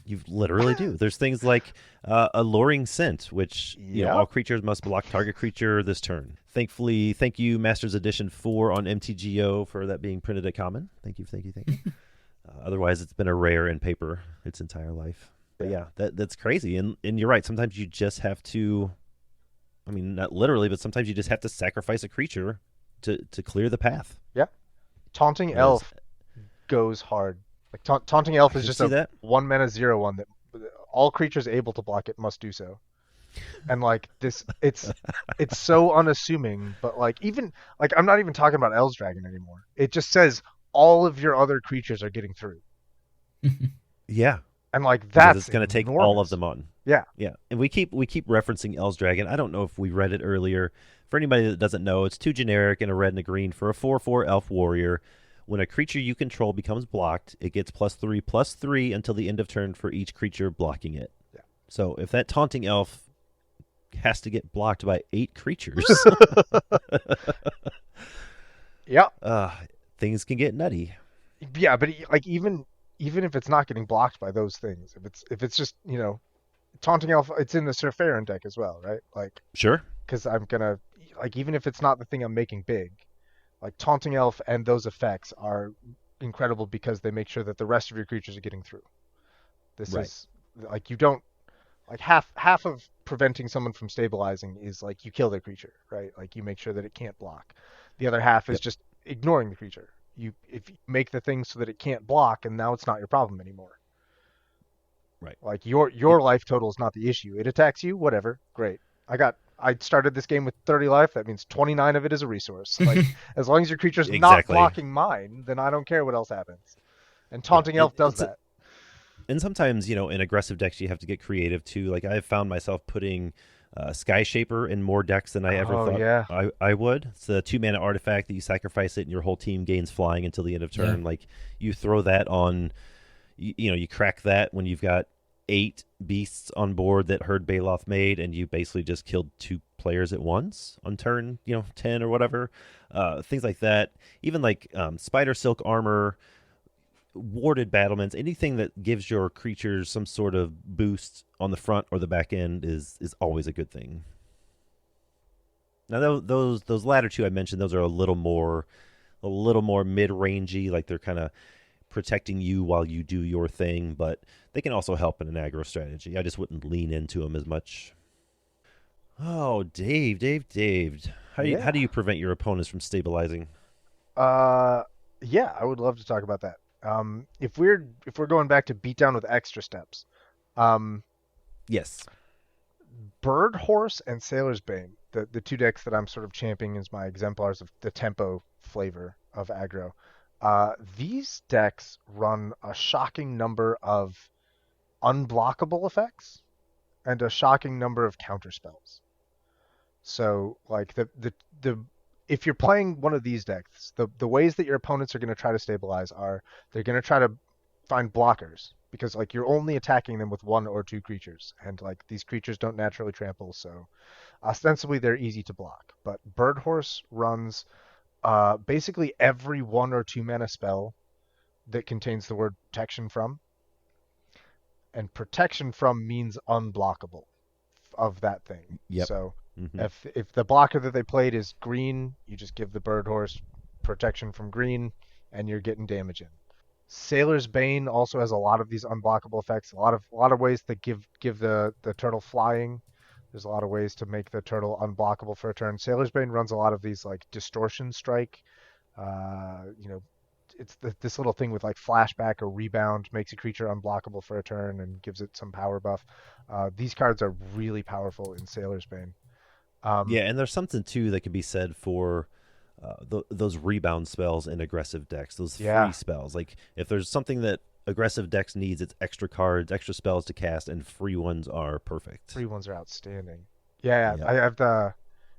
You literally do. There's things like Alluring Scent, which all creatures must block target creature this turn. Thankfully, thank you, Masters Edition 4 on MTGO for that being printed at common. Thank you. Otherwise, it's been a rare in paper its entire life. But yeah, that's crazy. And you're right. Sometimes you just have to, I mean, not literally, but sometimes you just have to sacrifice a creature to clear the path. Yeah. Taunting Elf goes hard. Like Taunting Elf is just a 1-mana 0/1 that all creatures able to block it must do so. And like this, it's so unassuming, but like even like I'm not even talking about Eldragon anymore. It just says all of your other creatures are getting through. Yeah. And like that's it's going to take enormous. all of them on. Yeah. And we keep referencing Eldragon. I don't know if we read it earlier. For anybody that doesn't know, it's 2 generic and a red and a green for a 4/4 elf warrior. When a creature you control becomes blocked, it gets +3/+3 until the end of turn for each creature blocking it. Yeah. So if that taunting elf has to get blocked by 8 creatures, things can get nutty. Yeah, but like even if it's not getting blocked by those things, if it's just taunting elf, it's in the Surfaron deck as well, right? Like sure, because I'm gonna like even if it's not the thing I'm making big, like taunting elf and those effects are incredible because they make sure that the rest of your creatures are getting through. This is like you don't like half of preventing someone from stabilizing is like you kill their creature, right? Like you make sure that it can't block. The other half is just ignoring the creature. If you make the thing so that it can't block, and now it's not your problem anymore. Right. Like your life total is not the issue. It attacks you, whatever. Great. I started this game with 30 life. That means 29 of it is a resource. Like as long as your creature's not blocking mine, then I don't care what else happens. And taunting elf does that. And sometimes, in aggressive decks, you have to get creative too. Like I've found myself putting Sky Shaper in more decks than I ever thought I would. It's a 2-mana artifact that you sacrifice it and your whole team gains flying until the end of turn. Yeah. Like you throw that on, you crack that when you've got 8 beasts on board that Herd Baloth made, and you basically just killed 2 players at once on turn, 10 or whatever. Things like that. Even like Spider Silk Armor, Warded Battlements, anything that gives your creatures some sort of boost on the front or the back end is always a good thing. Now those latter 2 I mentioned, those are a little more mid-rangey, like they're kind of protecting you while you do your thing, but they can also help in an aggro strategy. I just wouldn't lean into them as much. Oh, Dave, how do you prevent your opponents from stabilizing? I would love to talk about that. If we're going back to beatdown with extra steps, Um, Yes. Bird Horse and Sailor's Bane, the two decks that I'm sort of championing as my exemplars of the tempo flavor of aggro. These decks run a shocking number of unblockable effects and a shocking number of counter spells. So like the if you're playing one of these decks, the ways that your opponents are going to try to stabilize are they're going to try to find blockers because like you're only attacking them with one or two creatures, and like these creatures don't naturally trample, so ostensibly they're easy to block. But Bird Horse runs basically every 1 or 2 mana spell that contains the word protection from, and protection from means unblockable of that thing. Yep. So Mm-hmm. if the blocker that they played is green, you just give the Bird Horse protection from green, and you're getting damage in. Sailor's Bane also has a lot of these unblockable effects. A lot of ways to give the turtle flying. There's a lot of ways to make the turtle unblockable for a turn. Sailor's Bane runs a lot of these like distortion strike. You know, it's this little thing with like flashback or rebound makes a creature unblockable for a turn and gives it some power buff. These cards are really powerful in Sailor's Bane. Yeah, and there's something too that can be said for those rebound spells in aggressive decks, those free spells. Like if there's something that aggressive decks needs, it's extra cards, extra spells to cast, and free ones are perfect. Free ones are outstanding. Yeah. I have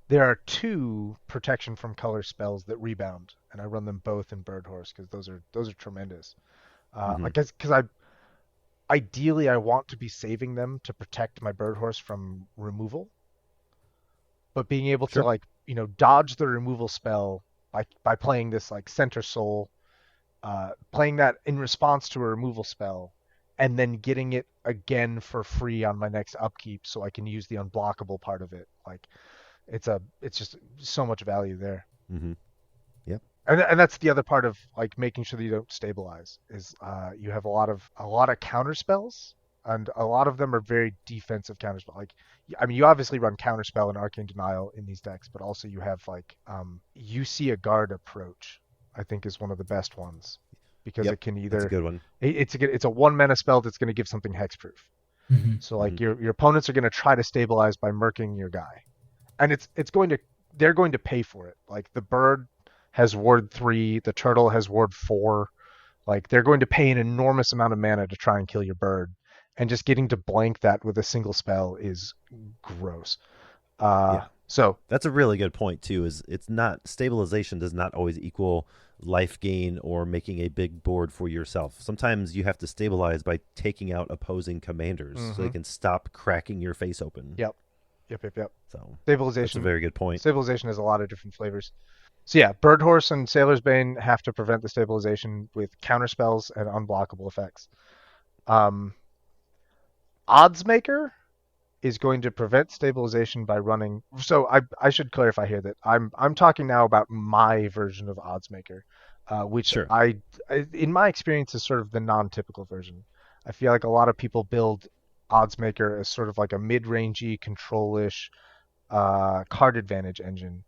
there are 2 protection from color spells that rebound, and I run them both in Bird Horse because those are tremendous. Mhm. Because ideally I want to be saving them to protect my Bird Horse from removal, but being able to Sure. like dodge the removal spell by playing this like Center Soul, playing that in response to a removal spell, and then getting it again for free on my next upkeep, so I can use the unblockable part of it. Like it's just so much value there. Mm-hmm. Yep. And that's the other part of like making sure that you don't stabilize is you have a lot of counter spells, and a lot of them are very defensive counter spell. Like I mean, you obviously run counter spell and arcane denial in these decks, but also you have like you see a guard approach. I think is one of the best ones because Yep. it can That's a either good one. it's a 1 mana spell that's going to give something hexproof. Mhm. So like your opponents are going to try to stabilize by murking your guy, and they're going to pay for it. Like the bird has ward 3, the turtle has ward 4. Like they're going to pay an enormous amount of mana to try and kill your bird, and just getting to blank that with a single spell is gross. Yeah. So That's a really good point too. Is it's not stabilization does not always equal life gain or making a big board for yourself. Sometimes you have to stabilize by taking out opposing commanders so they can stop cracking your face open. yep. So Stabilization. that's a very good point. Stabilization has a lot of different flavors. So yeah, Bird Horse and Sailor's Bane have to prevent the stabilization with counter spells and unblockable effects. Oddsmaker is going to prevent stabilization by running. So I should clarify here that I'm talking now about my version of Oddsmaker, which Sure. I in my experience is sort of the non-typical version. I feel like a lot of people build Oddsmaker as sort of like a mid-rangey, control-ish card advantage engine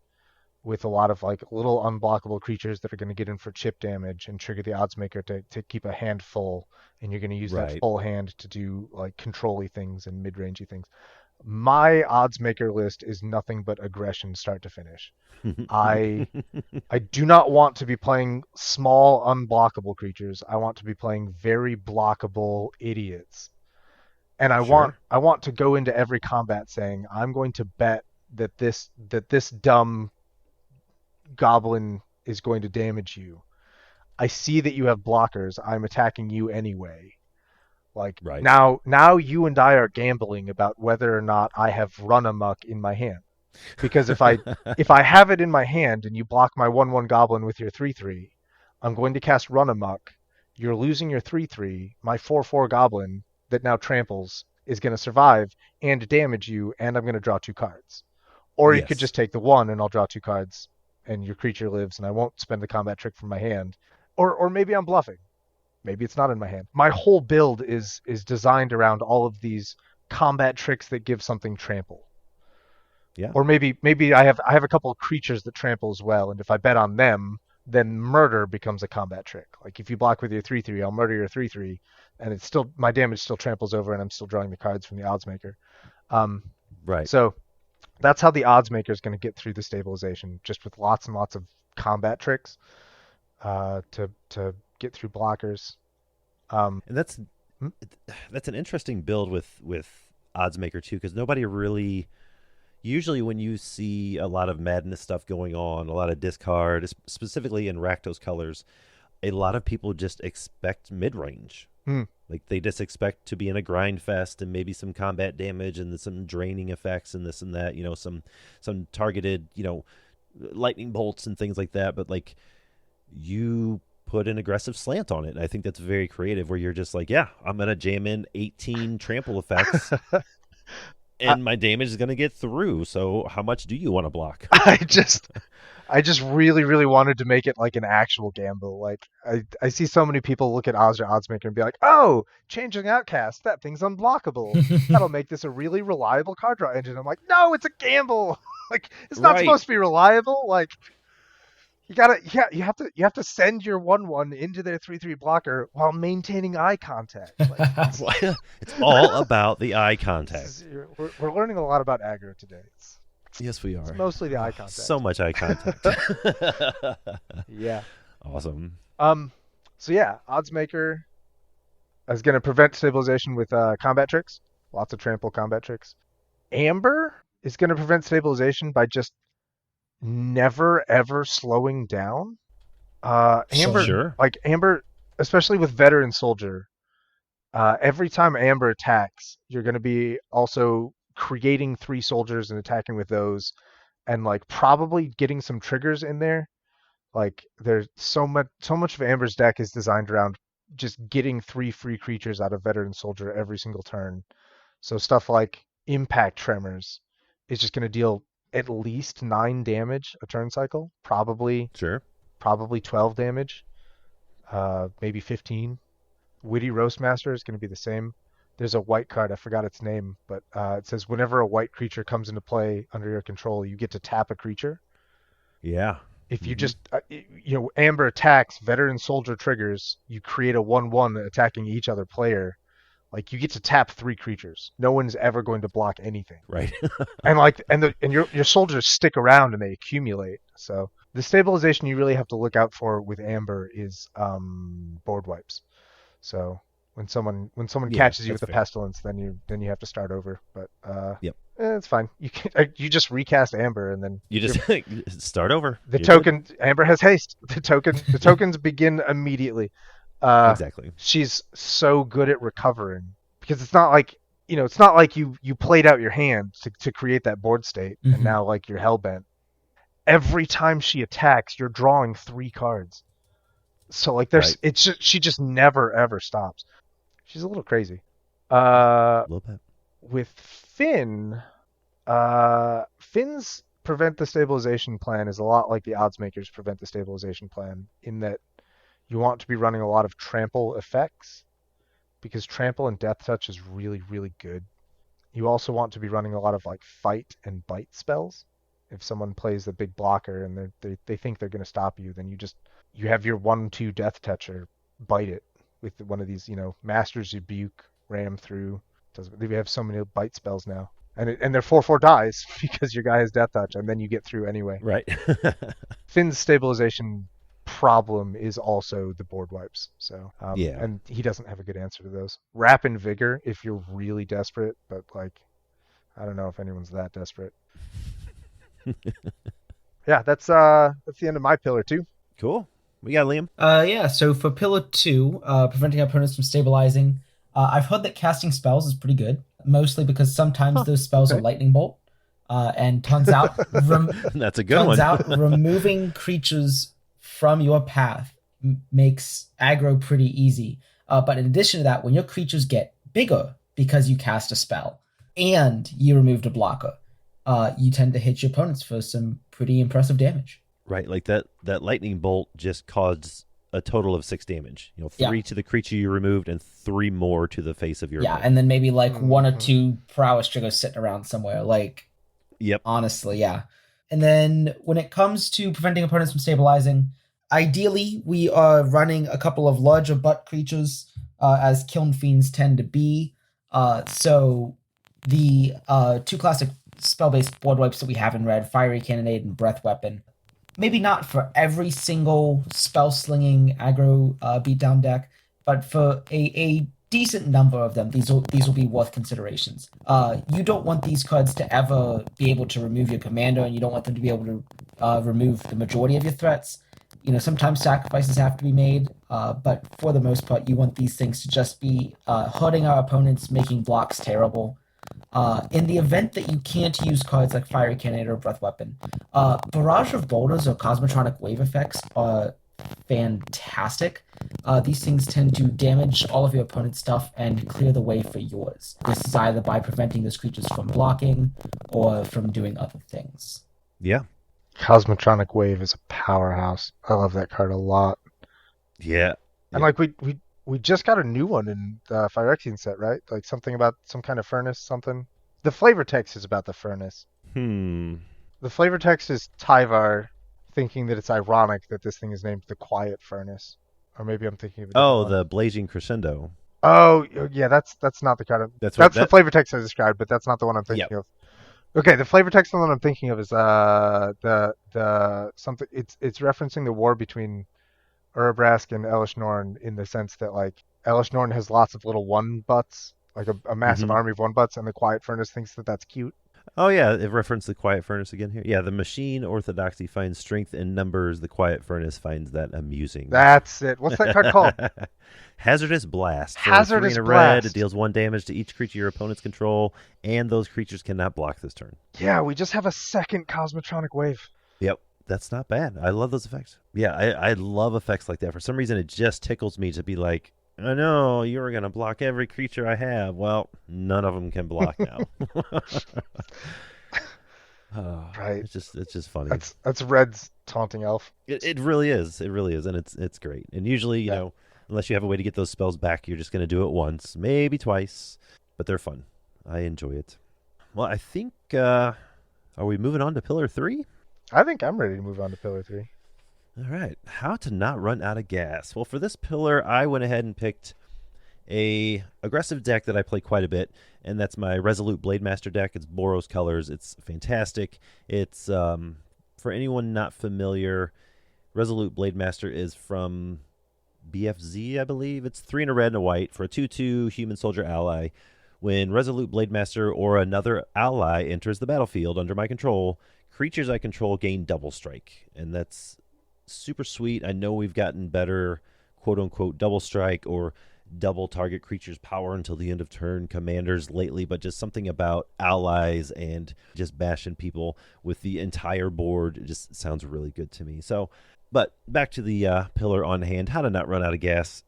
with a lot of like little unblockable creatures that are going to get in for chip damage and trigger the Oddsmaker to keep a hand full, and you're going to use that Right. full hand to do like control-y things and mid-rangey things. My Oddsmaker list is nothing but aggression start to finish. I I do not want to be playing small unblockable creatures. I want to be playing very blockable idiots. And Sure. I want to go into every combat saying I'm going to bet that this dumb goblin is going to damage you. I see that you have blockers. I'm attacking you anyway. Like Right. now you and I are gambling about whether or not I have run amok in my hand. Because if I have it in my hand and you block my 1/1 goblin with your 3/3, I'm going to cast run amok. You're losing your 3/3. My 4/4 goblin that now tramples is going to survive and damage you, and I'm going to draw 2 cards. Or you could Yes. just take the 1 and I'll draw 2 cards and your creature lives and I won't spend the combat trick from my hand. Or maybe I'm bluffing. Maybe it's not in my hand. My whole build is designed around all of these combat tricks that give something trample. Yeah. Or maybe I have a couple of creatures that trample as well, and if I bet on them, then murder becomes a combat trick. Like if you block with your 3/3, I'll murder your 3/3. and it's still my damage still tramples over, and I'm still drawing the cards from the odds maker. Right. So that's how the odds maker is going to get through the stabilization, just with lots and lots of combat tricks to get through blockers. And that's an interesting build with odds maker too, because nobody really. Usually, when you see a lot of madness stuff going on, a lot of discard, specifically in Rakdos colors, a lot of people just expect mid range. Like they just expect to be in a grind fest and maybe some combat damage and some draining effects and this and that. Some targeted lightning bolts and things like that. But like you put an aggressive slant on it. I think that's very creative. Where you're just like, yeah, I'm gonna jam in 18 trample effects. And my damage is going to get through. So how much do you want to block? I just really, really wanted to make it like an actual gamble. Like I see so many people look at Oddsmaker and be like, oh, changing Outcast, that thing's unblockable. That'll make this a really reliable card draw engine. I'm like, no, it's a gamble. Like it's not supposed to be reliable. Like you have to send your 1/1 into their 3/3 blocker while maintaining eye contact. Like, it's all about the eye contact. We're learning a lot about aggro today. Yes, we are. It's mostly the eye contact. So much eye contact. Yeah. Awesome. So yeah, Oddsmaker is going to prevent stabilization with combat tricks. Lots of trample combat tricks. Amber is going to prevent stabilization by just never ever slowing down. Amber, sure. like Amber, especially with veteran soldier, every time Amber attacks, you're going to be also creating 3 soldiers and attacking with those, and like probably getting some triggers in there. Like there's so much of Amber's deck is designed around just getting 3 free creatures out of veteran soldier every single turn. So stuff like impact tremors is just going to deal at least 9 damage a turn cycle, probably 12 damage, maybe 15. Witty Roastmaster is going to be the same. There's a white card, I forgot its name, but it says whenever a white creature comes into play under your control, you get to tap a creature. Yeah. If you just, Amber attacks, veteran soldier triggers, you create a 1/1 attacking each other player. Like you get to tap 3 creatures. No one's ever going to block anything. Right. and your soldiers stick around and they accumulate. So the stabilization you really have to look out for with Amber is board wipes. So when someone catches you with a pestilence, then you have to start over. But it's fine. You just recast Amber and then you just start over. Amber has haste. The tokens begin immediately. Exactly. She's so good at recovering because it's not like you played out your hand to create that board state and now like you're hellbent. Every time she attacks, you're drawing 3 cards. So like she just never ever stops. She's a little crazy. A little bit. With Finn, Finn's prevent the stabilization plan is a lot like the odds makers prevent the stabilization plan in that you want to be running a lot of trample effects because trample and death touch is really, really good. You also want to be running a lot of like fight and bite spells. If someone plays the big blocker and they think they're going to stop you, then you have your 1/2 death toucher bite it with one of these, Master's Rebuke, ram through. We have so many bite spells now. And they're 4/4 dies because your guy has death touch and then you get through anyway. Right. Finn's stabilization problem is also the board wipes. So and he doesn't have a good answer to those. Wrap and Vigor if you're really desperate, but like I don't know if anyone's that desperate. Yeah, that's the end of my pillar 2. Cool. We got Liam. So for pillar 2, preventing opponents from stabilizing, I've heard that casting spells is pretty good, mostly because sometimes those spells are lightning bolt, and turns out that's a good one. Turns out removing creatures from your path makes aggro pretty easy. But in addition to that, when your creatures get bigger because you cast a spell and you removed a blocker, you tend to hit your opponents for some pretty impressive damage. Right, like that lightning bolt just caused a total of 6 damage. 3 to the creature you removed and 3 more to the face of your opponent. And then maybe like 1 or 2 prowess triggers sitting around somewhere. Like, honestly, yeah. And then when it comes to preventing opponents from stabilizing, ideally we are running a couple of larger butt creatures as Kiln Fiends tend to be. So the two classic spell-based board wipes that we have in red, Fiery Cannonade and Breath Weapon. Maybe not for every single spell-slinging aggro beatdown deck, but for a decent number of them, these will be worth considerations. You don't want these cards to ever be able to remove your commander, and you don't want them to be able to remove the majority of your threats. Sometimes sacrifices have to be made, but for the most part, you want these things to just be hurting our opponents, making blocks terrible. In the event that you can't use cards like Fiery Cannonade or Breath Weapon, Barrage of Boulders or Cosmotronic Wave effects are fantastic. These things tend to damage all of your opponent's stuff and clear the way for yours. This is either by preventing those creatures from blocking or from doing other things. Yeah. Cosmotronic Wave is a powerhouse. I love that card a lot. Yeah. And like we just got a new one in the Phyrexian set, right? Like something about some kind of furnace, something. The flavor text is about the furnace. The flavor text is Tyvar thinking that it's ironic that this thing is named the Quiet Furnace. Or maybe I'm thinking of a different one. The Blazing Crescendo. Oh, yeah, that's not the kind of... That's the flavor text I described, but that's not the one I'm thinking of. Okay, the flavor text one I'm thinking of is the something. It's referencing the war between Urabrask and Elish Norn in the sense that like Elish Norn has lots of little one butts, like a massive army of one butts, and the Quiet Furnace thinks that that's cute. Oh yeah, it referenced the Quiet Furnace again here. Yeah, the Machine Orthodoxy finds strength in numbers. The Quiet Furnace finds that amusing. That's it. What's that card called? Hazardous Blast. For Hazardous 3 and a Blast. red, it deals 1 damage to each creature your opponents control, and those creatures cannot block this turn. Yeah, we just have a second Cosmotronic Wave. Yep, that's not bad. I love those effects. Yeah, I love effects like that. For some reason, it just tickles me to be like, I know you're going to block every creature I have. Well, none of them can block now. Right. It's just funny. That's Red's taunting elf. It really is. It really is, and it's great. And usually, you know, unless you have a way to get those spells back, you're just going to do it once, maybe twice, but they're fun. I enjoy it. Well, I think are we moving on to Pillar 3? I think I'm ready to move on to Pillar 3. All right. How to not run out of gas. Well, for this pillar, I went ahead and picked a aggressive deck that I play quite a bit, and that's my Resolute Blademaster deck. It's Boros colors. It's fantastic. It's for anyone not familiar, Resolute Blademaster is from BFZ, I believe. It's 3 and a red and a white for a 2/2 human soldier ally. When Resolute Blademaster or another ally enters the battlefield under my control, creatures I control gain double strike, and that's super sweet. I know we've gotten better quote-unquote double strike or double target creatures power until the end of turn commanders lately, but just something about allies and just bashing people with the entire board just sounds really good to me. So, but back to the pillar on hand, how to not run out of gas.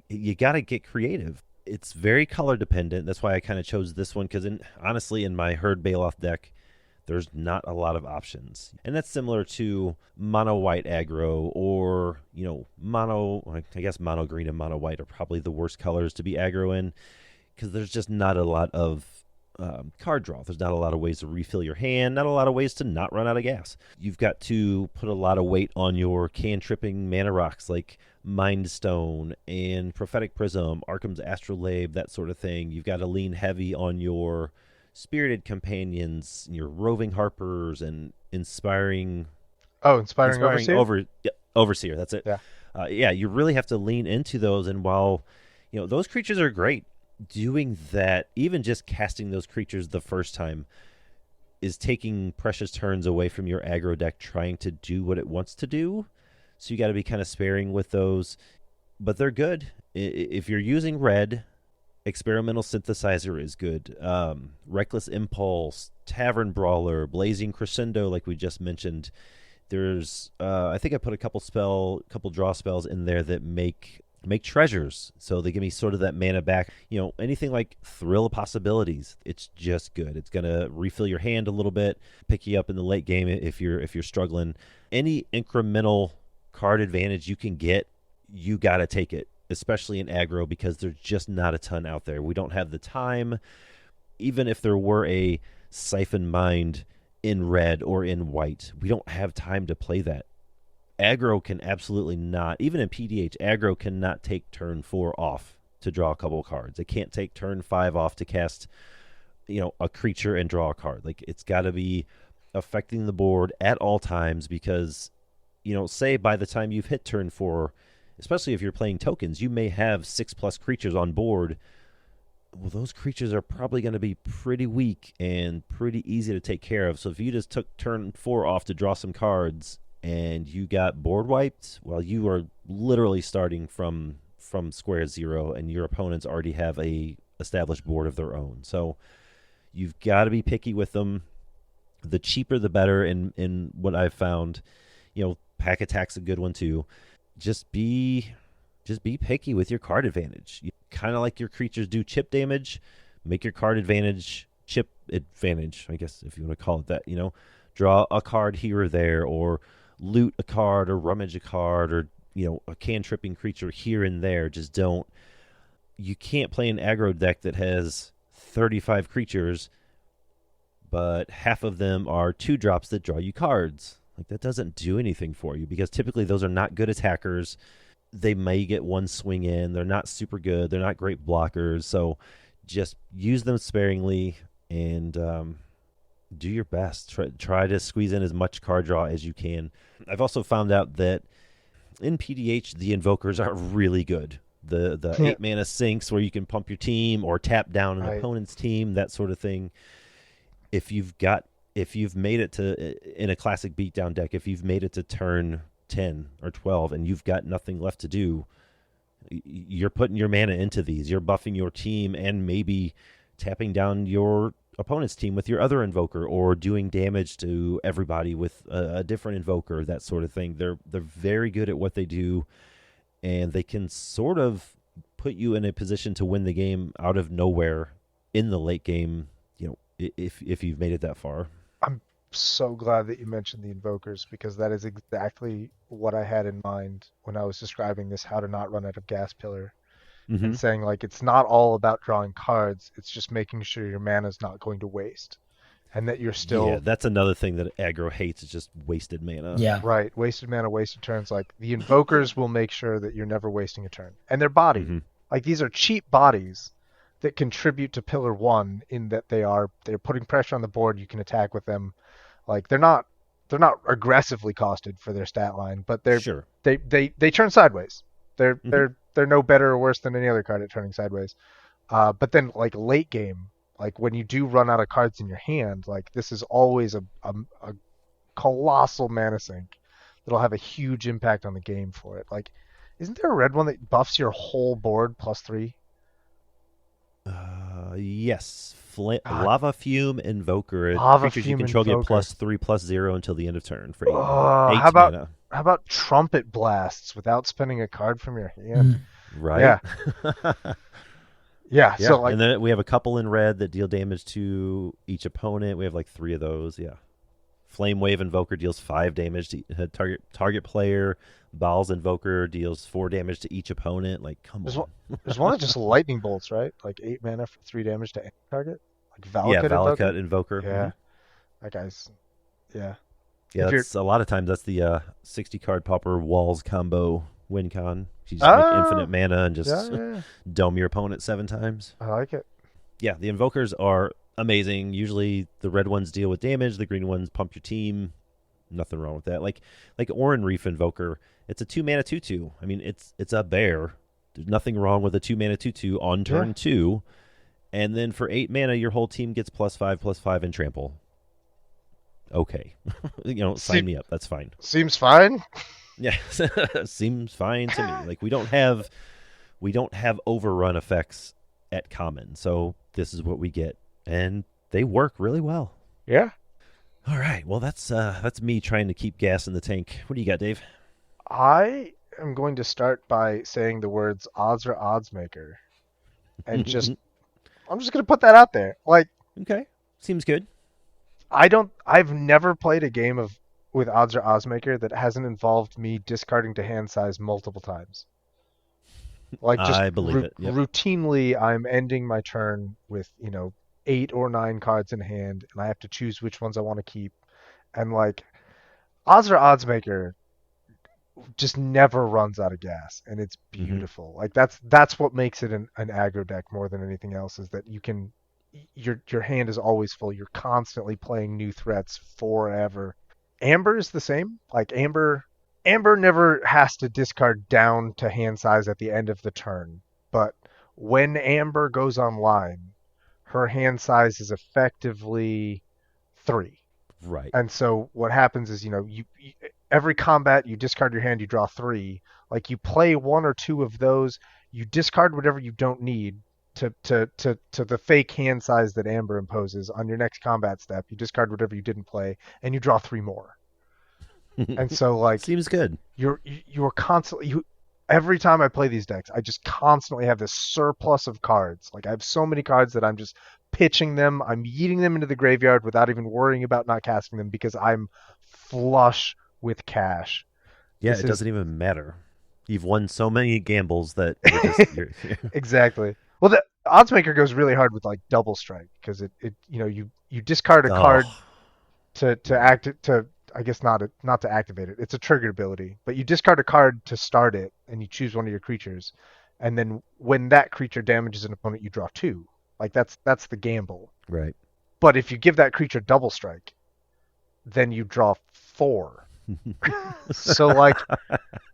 You got to get creative. It's very color dependent. That's why I kind of chose this one, because honestly, in my Herd Baloth deck, there's not a lot of options. And that's similar to mono white aggro, or, you know, I guess mono green and mono white are probably the worst colors to be aggro in, because there's just not a lot of card draw. There's not a lot of ways to refill your hand, not a lot of ways to not run out of gas. You've got to put a lot of weight on your cantripping mana rocks like Mind Stone and Prophetic Prism, Arkham's Astrolabe, that sort of thing. You've got to lean heavy on your Spirited Companions, your Roving Harpers, and Inspiring Overseer? Overseer, that's it. Yeah. You really have to lean into those, and while, you know, those creatures are great, doing that, even just casting those creatures the first time, is taking precious turns away from your aggro deck trying to do what it wants to do. So you got to be kind of sparing with those, but they're good. If you're using red, Experimental Synthesizer is good. Reckless Impulse, Tavern Brawler, Blazing Crescendo, like we just mentioned. There's, I think I put a couple draw spells in there that make treasures, so they give me sort of that mana back. You know, anything like Thrill of Possibilities, it's just good. It's gonna refill your hand a little bit, pick you up in the late game if you're struggling. Any incremental card advantage you can get, you gotta take it, especially in aggro, because there's just not a ton out there. We don't have the time. Even if there were a Siphon Mind in red or in white, we don't have time to play that. Aggro can absolutely not, even in PDH, aggro cannot take turn 4 off to draw a couple of cards. It can't take turn 5 off to cast, a creature and draw a card. Like, it's got to be affecting the board at all times because, say by the time you've hit turn 4, especially if you're playing tokens, you may have 6+ creatures on board. Well, those creatures are probably going to be pretty weak and pretty easy to take care of. So if you just took turn 4 off to draw some cards and you got board wiped, well, you are literally starting from square zero, and your opponents already have a established board of their own. So you've got to be picky with them. The cheaper the better. In what I've found, pack attack's a good one too. Just be picky with your card advantage. Kind of like your creatures do chip damage, make your card advantage chip advantage, I guess, if you want to call it that. Draw a card here or there, or loot a card, or rummage a card, or a cantripping creature here and there. Just don't. You can't play an aggro deck that has 35 creatures, but half of them are 2-drops that draw you cards. Like, that doesn't do anything for you, because typically those are not good attackers. They may get one swing in. They're not super good. They're not great blockers. So just use them sparingly and do your best. Try to squeeze in as much card draw as you can. I've also found out that in PDH, the invokers are really good. The 8-mana sinks where you can pump your team or tap down an opponent's team, that sort of thing. If you've made it to, in a classic beatdown deck, if you've made it to turn 10 or 12 and you've got nothing left to do, you're putting your mana into these. You're buffing your team and maybe tapping down your opponent's team with your other invoker, or doing damage to everybody with a different invoker, that sort of thing. They're very good at what they do, and they can sort of put you in a position to win the game out of nowhere in the late game, if you've made it that far. I'm so glad that you mentioned the invokers, because that is exactly what I had in mind when I was describing this how to not run out of gas pillar. And saying, like, it's not all about drawing cards, it's just making sure your mana is not going to waste, and that you're still... Yeah, that's another thing that aggro hates, is just wasted mana. Yeah. Right, wasted mana, wasted turns. Like, the invokers will make sure that you're never wasting a turn. And they're bodied. Like, these are cheap bodies that contribute to Pillar 1 in that they're putting pressure on the board. You can attack with them. Like, they're not aggressively costed for their stat line, but they turn sideways. They're no better or worse than any other card at turning sideways. But then, like, late game, like, when you do run out of cards in your hand, like, this is always a colossal mana sink that'll have a huge impact on the game for it. Like, isn't there a red one that buffs your whole board +3? Yes. Lava Fume Invoker. Lava Creatures Fume you control Invoker. get +3/+0 until the end of turn for 8 how mana. How about Trumpet Blasts without spending a card from your hand? Right. Yeah. Yeah. So, like, and then we have a couple in red that deal damage to each opponent. We have like 3 of those. Yeah. Flame Wave Invoker deals 5 damage to target player. Baal's Invoker deals 4 damage to each opponent. Like, come on. There's one that just lightning bolts, right? Like 8 mana for 3 damage to any target. Like Valakut Valakut Invoker. Yeah. That guy's. Yeah. Yeah, that's a lot of times that's the 60 card Pauper Walls combo win con. You just make infinite mana and just dome your opponent 7 times. I like it. Yeah, the invokers are amazing. Usually the red ones deal with damage, the green ones pump your team. Nothing wrong with that. Like Oran Reef Invoker, it's a 2 mana 2/2. I mean, it's a bear. There's nothing wrong with a 2 mana 2/2 on turn 2. And then for 8 mana, your whole team gets +5/+5 and trample. Okay. Sign me up. That's fine. Seems fine. Yeah. Seems fine to me. Like, we don't have overrun effects at common. So this is what we get. And they work really well. Yeah. All right. Well, that's me trying to keep gas in the tank. What do you got, Dave? I am going to start by saying the words odds or odds maker. And I'm just going to put that out there. Like, okay. Seems good. I've never played a game with odds or odds maker that hasn't involved me discarding to hand size multiple times. Like, just I believe it. Yep. Routinely, I'm ending my turn with 8 or 9 cards in hand, and I have to choose which ones I want to keep. And, like, odds or odds maker just never runs out of gas, and it's beautiful. Like that's what makes it an aggro deck more than anything else, is that you can your hand is always full. You're constantly playing new threats forever. Amber is the same. Like Amber never has to discard down to hand size at the end of the turn, but when Amber goes online, her hand size is effectively 3. Right. And so what happens is, you every combat you discard your hand, you draw 3. Like you play 1 or 2 of those, you discard whatever you don't need to the fake hand size that Amber imposes on your next combat step. You discard whatever you didn't play, and you draw 3 more. And so like seems good. You're constantly every time I play these decks, I just constantly have this surplus of cards. Like I have so many cards that I'm just pitching them, I'm yeeting them into the graveyard without even worrying about not casting them because I'm flush with cash. Yeah, it doesn't even matter. You've won so many gambles that you're Exactly. Well, the Oddsmaker goes really hard with like double strike because you discard a card to act it to. I guess not to activate it. It's a triggered ability, but you discard a card to start it, and you choose one of your creatures, and then when that creature damages an opponent, you draw 2. Like that's the gamble. Right. But if you give that creature double strike, then you draw 4. So like,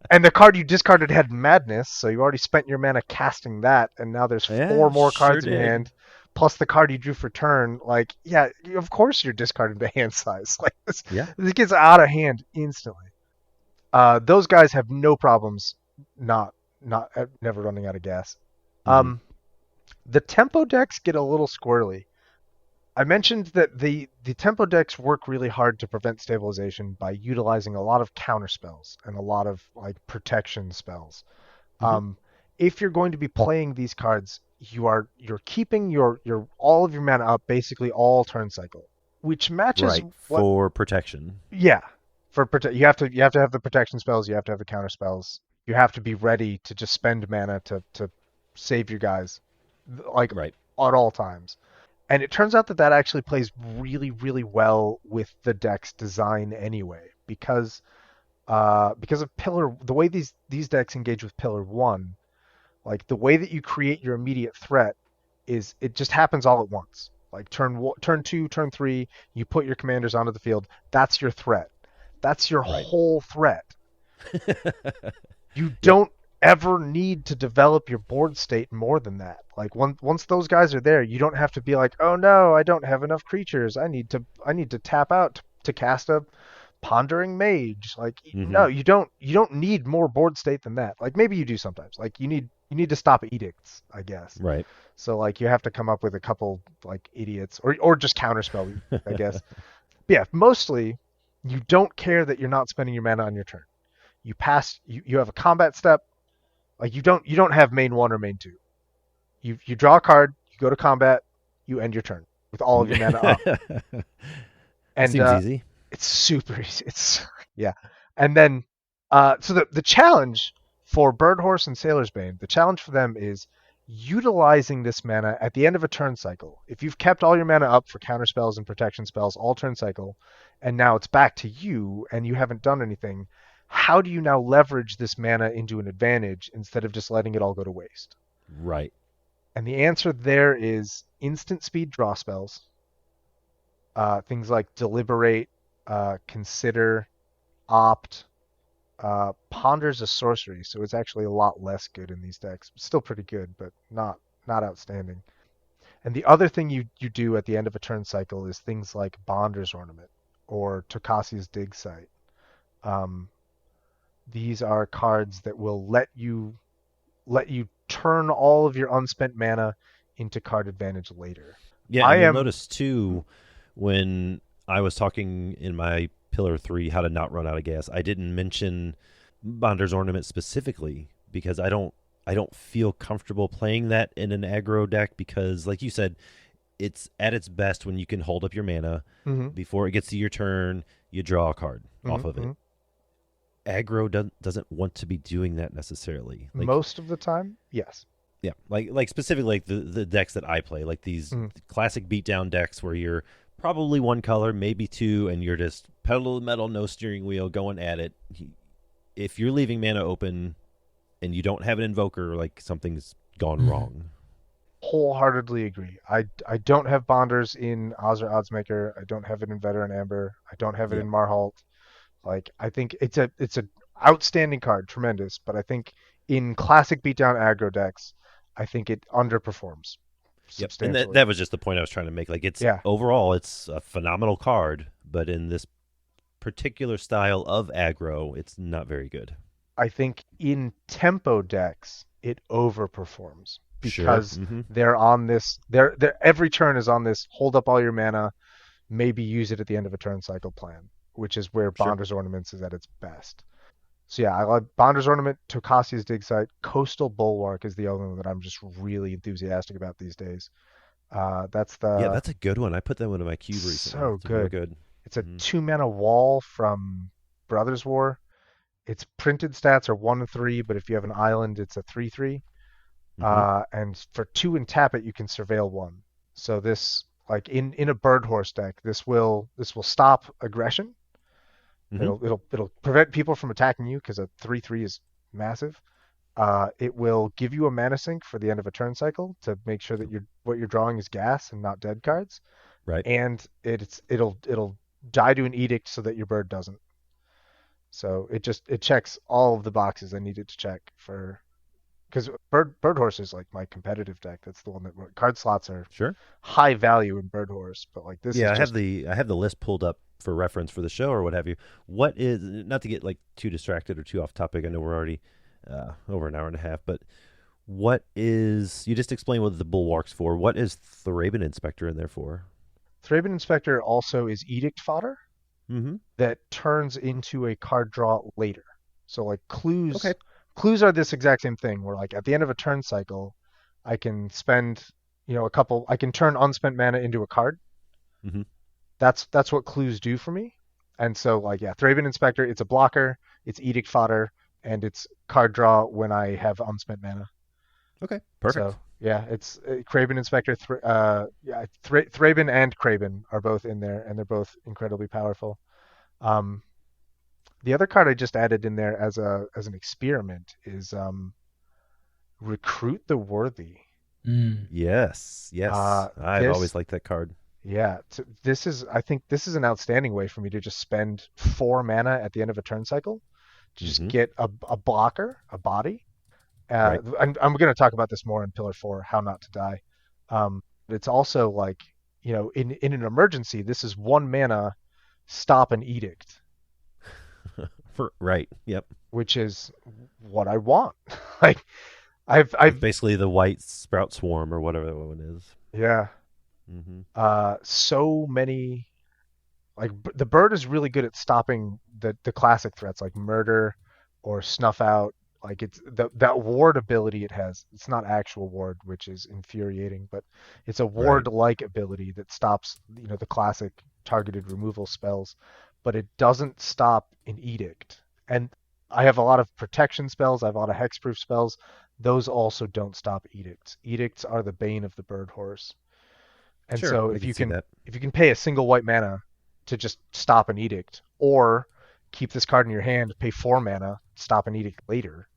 and the card you discarded had Madness, so you already spent your mana casting that, and now there's 4 more cards in your hand. Plus the card you drew for turn, like, yeah, of course you're discarding the hand size. Like this gets out of hand instantly. Those guys have no problems never running out of gas. The tempo decks get a little squirrely. I mentioned that the tempo decks work really hard to prevent stabilization by utilizing a lot of counter spells and a lot of like protection spells. If you're going to be playing these cards, you're keeping your all of your mana up basically all turn cycle, which matches for protection. Yeah, you have to have the protection spells, you have to have the counter spells, you have to be ready to just spend mana to save your guys, like at all times. And it turns out that actually plays really, really well with the deck's design anyway, because of the way these decks engage with Pillar 1. Like the way that you create your immediate threat is it just happens all at once. Like turn 2, turn 3, you put your commanders onto the field. That's your threat. That's your whole threat. You don't ever need to develop your board state more than that. Like once those guys are there, you don't have to be like, oh no, I don't have enough creatures. I need to tap out to cast a Pondering Mage. Like no, you don't need more board state than that. Like maybe you do sometimes. Like you need to stop edicts, I guess. Right. So like you have to come up with a couple like idiots or just counterspell, I guess. But yeah, mostly you don't care that you're not spending your mana on your turn. You pass. You have a combat step. Like you don't have main 1 or main 2. You draw a card. You go to combat. You end your turn with all of your mana up. And seems easy. It's super easy. And then so the challenge for Bird Horse and Sailor's Bane, the challenge for them is utilizing this mana at the end of a turn cycle. If you've kept all your mana up for counter spells and protection spells all turn cycle, and now it's back to you and you haven't done anything, how do you now leverage this mana into an advantage instead of just letting it all go to waste? Right. And the answer there is instant speed draw spells. Things like Deliberate, Consider, Opt. Ponder's a sorcery, so it's actually a lot less good in these decks. Still pretty good, but not outstanding. And the other thing you do at the end of a turn cycle is things like Bonder's Ornament or Tokasi's Dig Site. These are cards that will let you turn all of your unspent mana into card advantage later. Yeah, you'll notice too when I was talking in my Pillar 3 how to not run out of gas, I didn't mention Bonder's Ornament specifically because I don't feel comfortable playing that in an aggro deck because, like you said, it's at its best when you can hold up your mana before it gets to your turn, you draw a card off of it. Aggro doesn't want to be doing that necessarily. Like, most of the time, yes. Yeah, like specifically like the decks that I play, like these classic beatdown decks where you're probably 1 color, maybe 2, and you're just pedal to the metal, no steering wheel, going at it. if you're leaving mana open and you don't have an invoker, like something's gone wrong. Wholeheartedly agree. I don't have Bonders in Oz or Oddsmaker. I don't have it in Veteran Amber. I don't have it Yep. in Marhalt. Like, I think it's a outstanding card, tremendous. But I think in classic beatdown aggro decks, I think it underperforms Yep. And substantially. that was just the point I was trying to make. Like, it's overall, it's a phenomenal card, but in this particular style of aggro, it's not very good. I think in tempo decks, it overperforms because Sure. they're on this. They're every turn is on this. Hold up all your mana. Maybe use it at the end of a turn cycle plan, which is where Sure. Bonder's Ornaments is at its best. So yeah, I like Bonder's Ornament, Tokasia's Dig Site, Coastal Bulwark is the other one that I'm just really enthusiastic about these days. That's Yeah, the that's a good one. I put that one in my cube recently. so It's real good. good. It's a 2-mana wall from Brothers War. Its printed stats are 1 and 3, but if you have an island, it's a 3/3. And for 2 and tap it, you can surveil 1. So this, like in a bird horse deck, this will stop aggression. It'll prevent people from attacking you because a 3/3 is massive. It will give you a mana sink for the end of a turn cycle to make sure that what you're drawing is gas and not dead cards. Right. And it'll die to an edict so that your bird doesn't. So it checks all of the boxes I needed to check for, because bird horse is like my competitive deck. That's the one that card slots are high value in bird horse, but like this. Yeah, is just... I have the list pulled up for reference for the show or what have you. What is, not to get like too distracted or too off topic, I know we're already over an hour and a half, but what is, you just explained what the Bulwark's for. What is Thraben Inspector in there for? Thraben Inspector also is edict fodder that turns into a card draw later. So like clues. Okay. Clues are this exact same thing where like at the end of a turn cycle, I can spend, I can turn unspent mana into a card. That's what clues do for me. And so like, yeah, Thraben Inspector, it's a blocker, it's edict fodder, and it's card draw when I have unspent mana. Okay, perfect. So yeah, it's Thraben Inspector, Thraben and Kraben are both in there, and they're both incredibly powerful. The other card I just added in there as an experiment is Recruit the Worthy. Yes. I've always liked that card. Yeah, I think this is an outstanding way for me to just spend 4 mana at the end of a turn cycle to just get a blocker, a body. Right. I'm going to talk about this more in Pillar 4, How Not to Die. It's also like, in an emergency, this is 1 mana, stop an edict. Right. Yep. Which is what I want. Like, I've basically the white sprout swarm or whatever that one is. Yeah. So many, like the bird is really good at stopping the classic threats like murder or snuff out. Like it's that ward ability it has. It's not actual ward, which is infuriating, but it's a ward-like ability that stops, the classic targeted removal spells, but it doesn't stop an edict. And I have a lot of protection spells. I have a lot of hexproof spells. Those also don't stop edicts. Edicts are the bane of the bird horse. And so if you can pay a single white mana to just stop an edict, or keep this card in your hand, pay 4 mana, stop an edict later,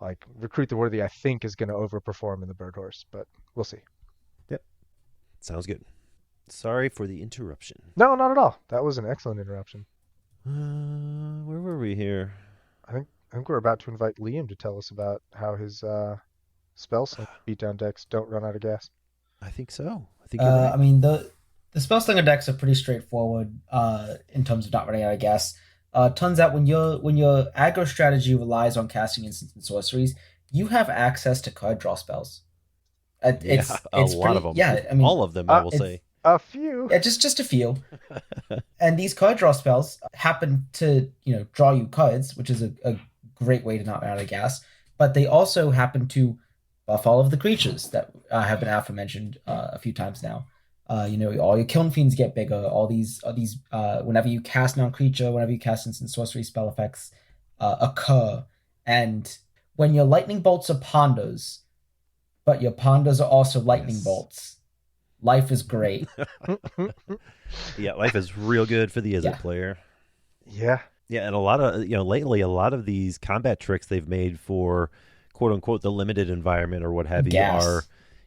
like Recruit the Worthy, I think is going to overperform in the bird horse, but we'll see. Yep. Sounds good. Sorry for the interruption. No, not at all. That was an excellent interruption. Where were we here? I think we're about to invite Liam to tell us about how his Spellslinger beatdown decks don't run out of gas. I think so. I think you're right. I mean, the Spellslinger decks are pretty straightforward in terms of not running out of gas. Turns out when your aggro strategy relies on casting instants and sorceries, you have access to card draw spells. It's a lot of them. Yeah, I mean, all of them, I will say. A few. Yeah, just a few. And these card draw spells happen to, draw you cards, which is a great way to not run out of gas. But they also happen to buff all of the creatures that have been aforementioned a few times now. All your Kiln Fiends get bigger. All these whenever you cast non-creature, whenever you cast instant sorcery spell effects occur. And when your lightning bolts are ponders, but your ponders are also lightning bolts, life is great. Yeah, life is real good for the Izzet player. Yeah. Yeah, and a lot of lately, a lot of these combat tricks they've made for quote unquote the limited environment or what have you are,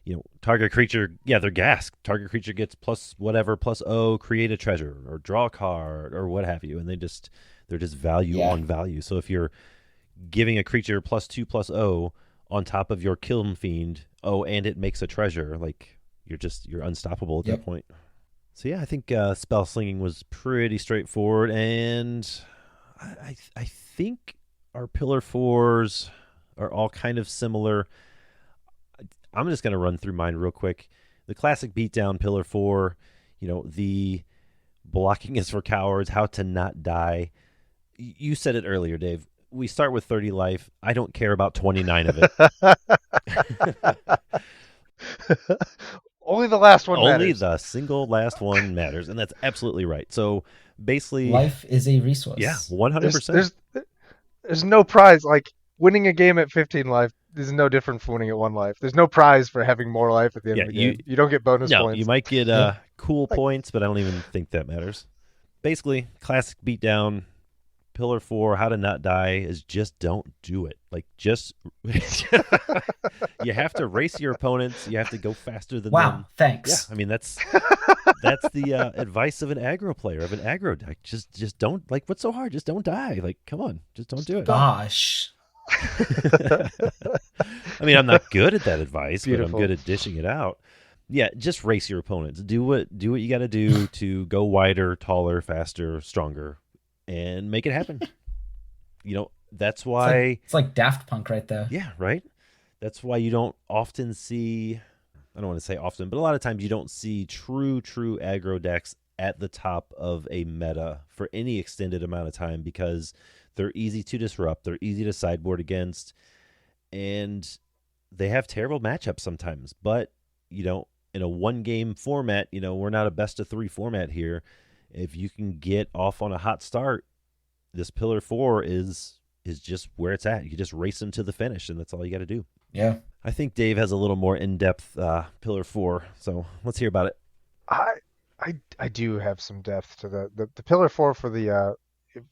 Gas. target creature. Yeah, they're gas. Target creature gets plus whatever plus O, create a treasure or draw a card or what have you, and they're just value Yeah. on value. So if you're giving a creature plus 2 plus O on top of your Kiln Fiend, oh, and it makes a treasure, like you're unstoppable at that Yep. point. So yeah, I think spell slinging was pretty straightforward, and I think our pillar fours are all kind of similar. I'm just gonna run through mine real quick. The classic beatdown pillar four, the blocking is for cowards, how to not die. You said it earlier, Dave. We start with 30 life. I don't care about 29 of it. Only the last one Only matters. the single last one matters, and that's absolutely right. So basically, Life is a yeah, resource. 100%. There's no prize. Like winning a game at 15 life is no different from winning at 1 life. There's no prize for having more life at the end Yeah, of the game. You don't get bonus no, points. you might get Yeah. cool Like- points, but I don't even think that matters. Basically, classic beatdown, pillar four, how to not die is just don't do it. Like just you have to race your opponents. You have to go faster than Wow. them. Yeah, Thanks. I mean that's the advice of an aggro player of an aggro deck. Just don't, like, what's so hard? Just don't die. Like, come on, just don't do it. Gosh. I mean, I'm not good at that advice, but I'm Beautiful. good at dishing it out. Yeah, just race your opponents. Do what you got to do to go wider, taller, faster, stronger, and make it happen. That's why. It's like Daft Punk right there. Yeah, right. That's why you don't often see. I don't want to say often, but a lot of times you don't see true aggro decks at the top of a meta for any extended amount of time because they're easy to disrupt, they're easy to sideboard against, and they have terrible matchups sometimes. But in a one game format, we're not a best of 3 format here. If you can get off on a hot start, this pillar 4 is just where it's at. You just race them to the finish, and that's all you got to do. Yeah. I think Dave has a little more in-depth pillar 4, so let's hear about it. I do have some depth to the pillar 4 for the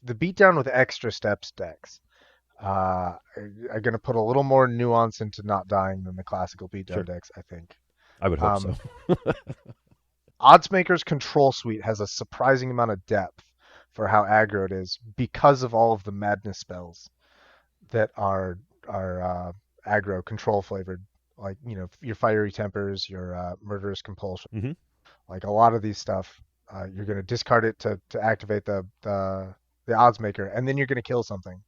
beatdown with extra steps decks. I'm going to put a little more nuance into not dying than the classical beatdown Sure. decks, I think. I would hope so. Oddsmaker's Control Suite has a surprising amount of depth for how aggro it is because of all of the madness spells that are aggro control flavored, like your fiery tempers, your murderous compulsion. Mhm. Like a lot of these stuff, you're going to discard it to activate the Oddsmaker, and then you're going to kill something,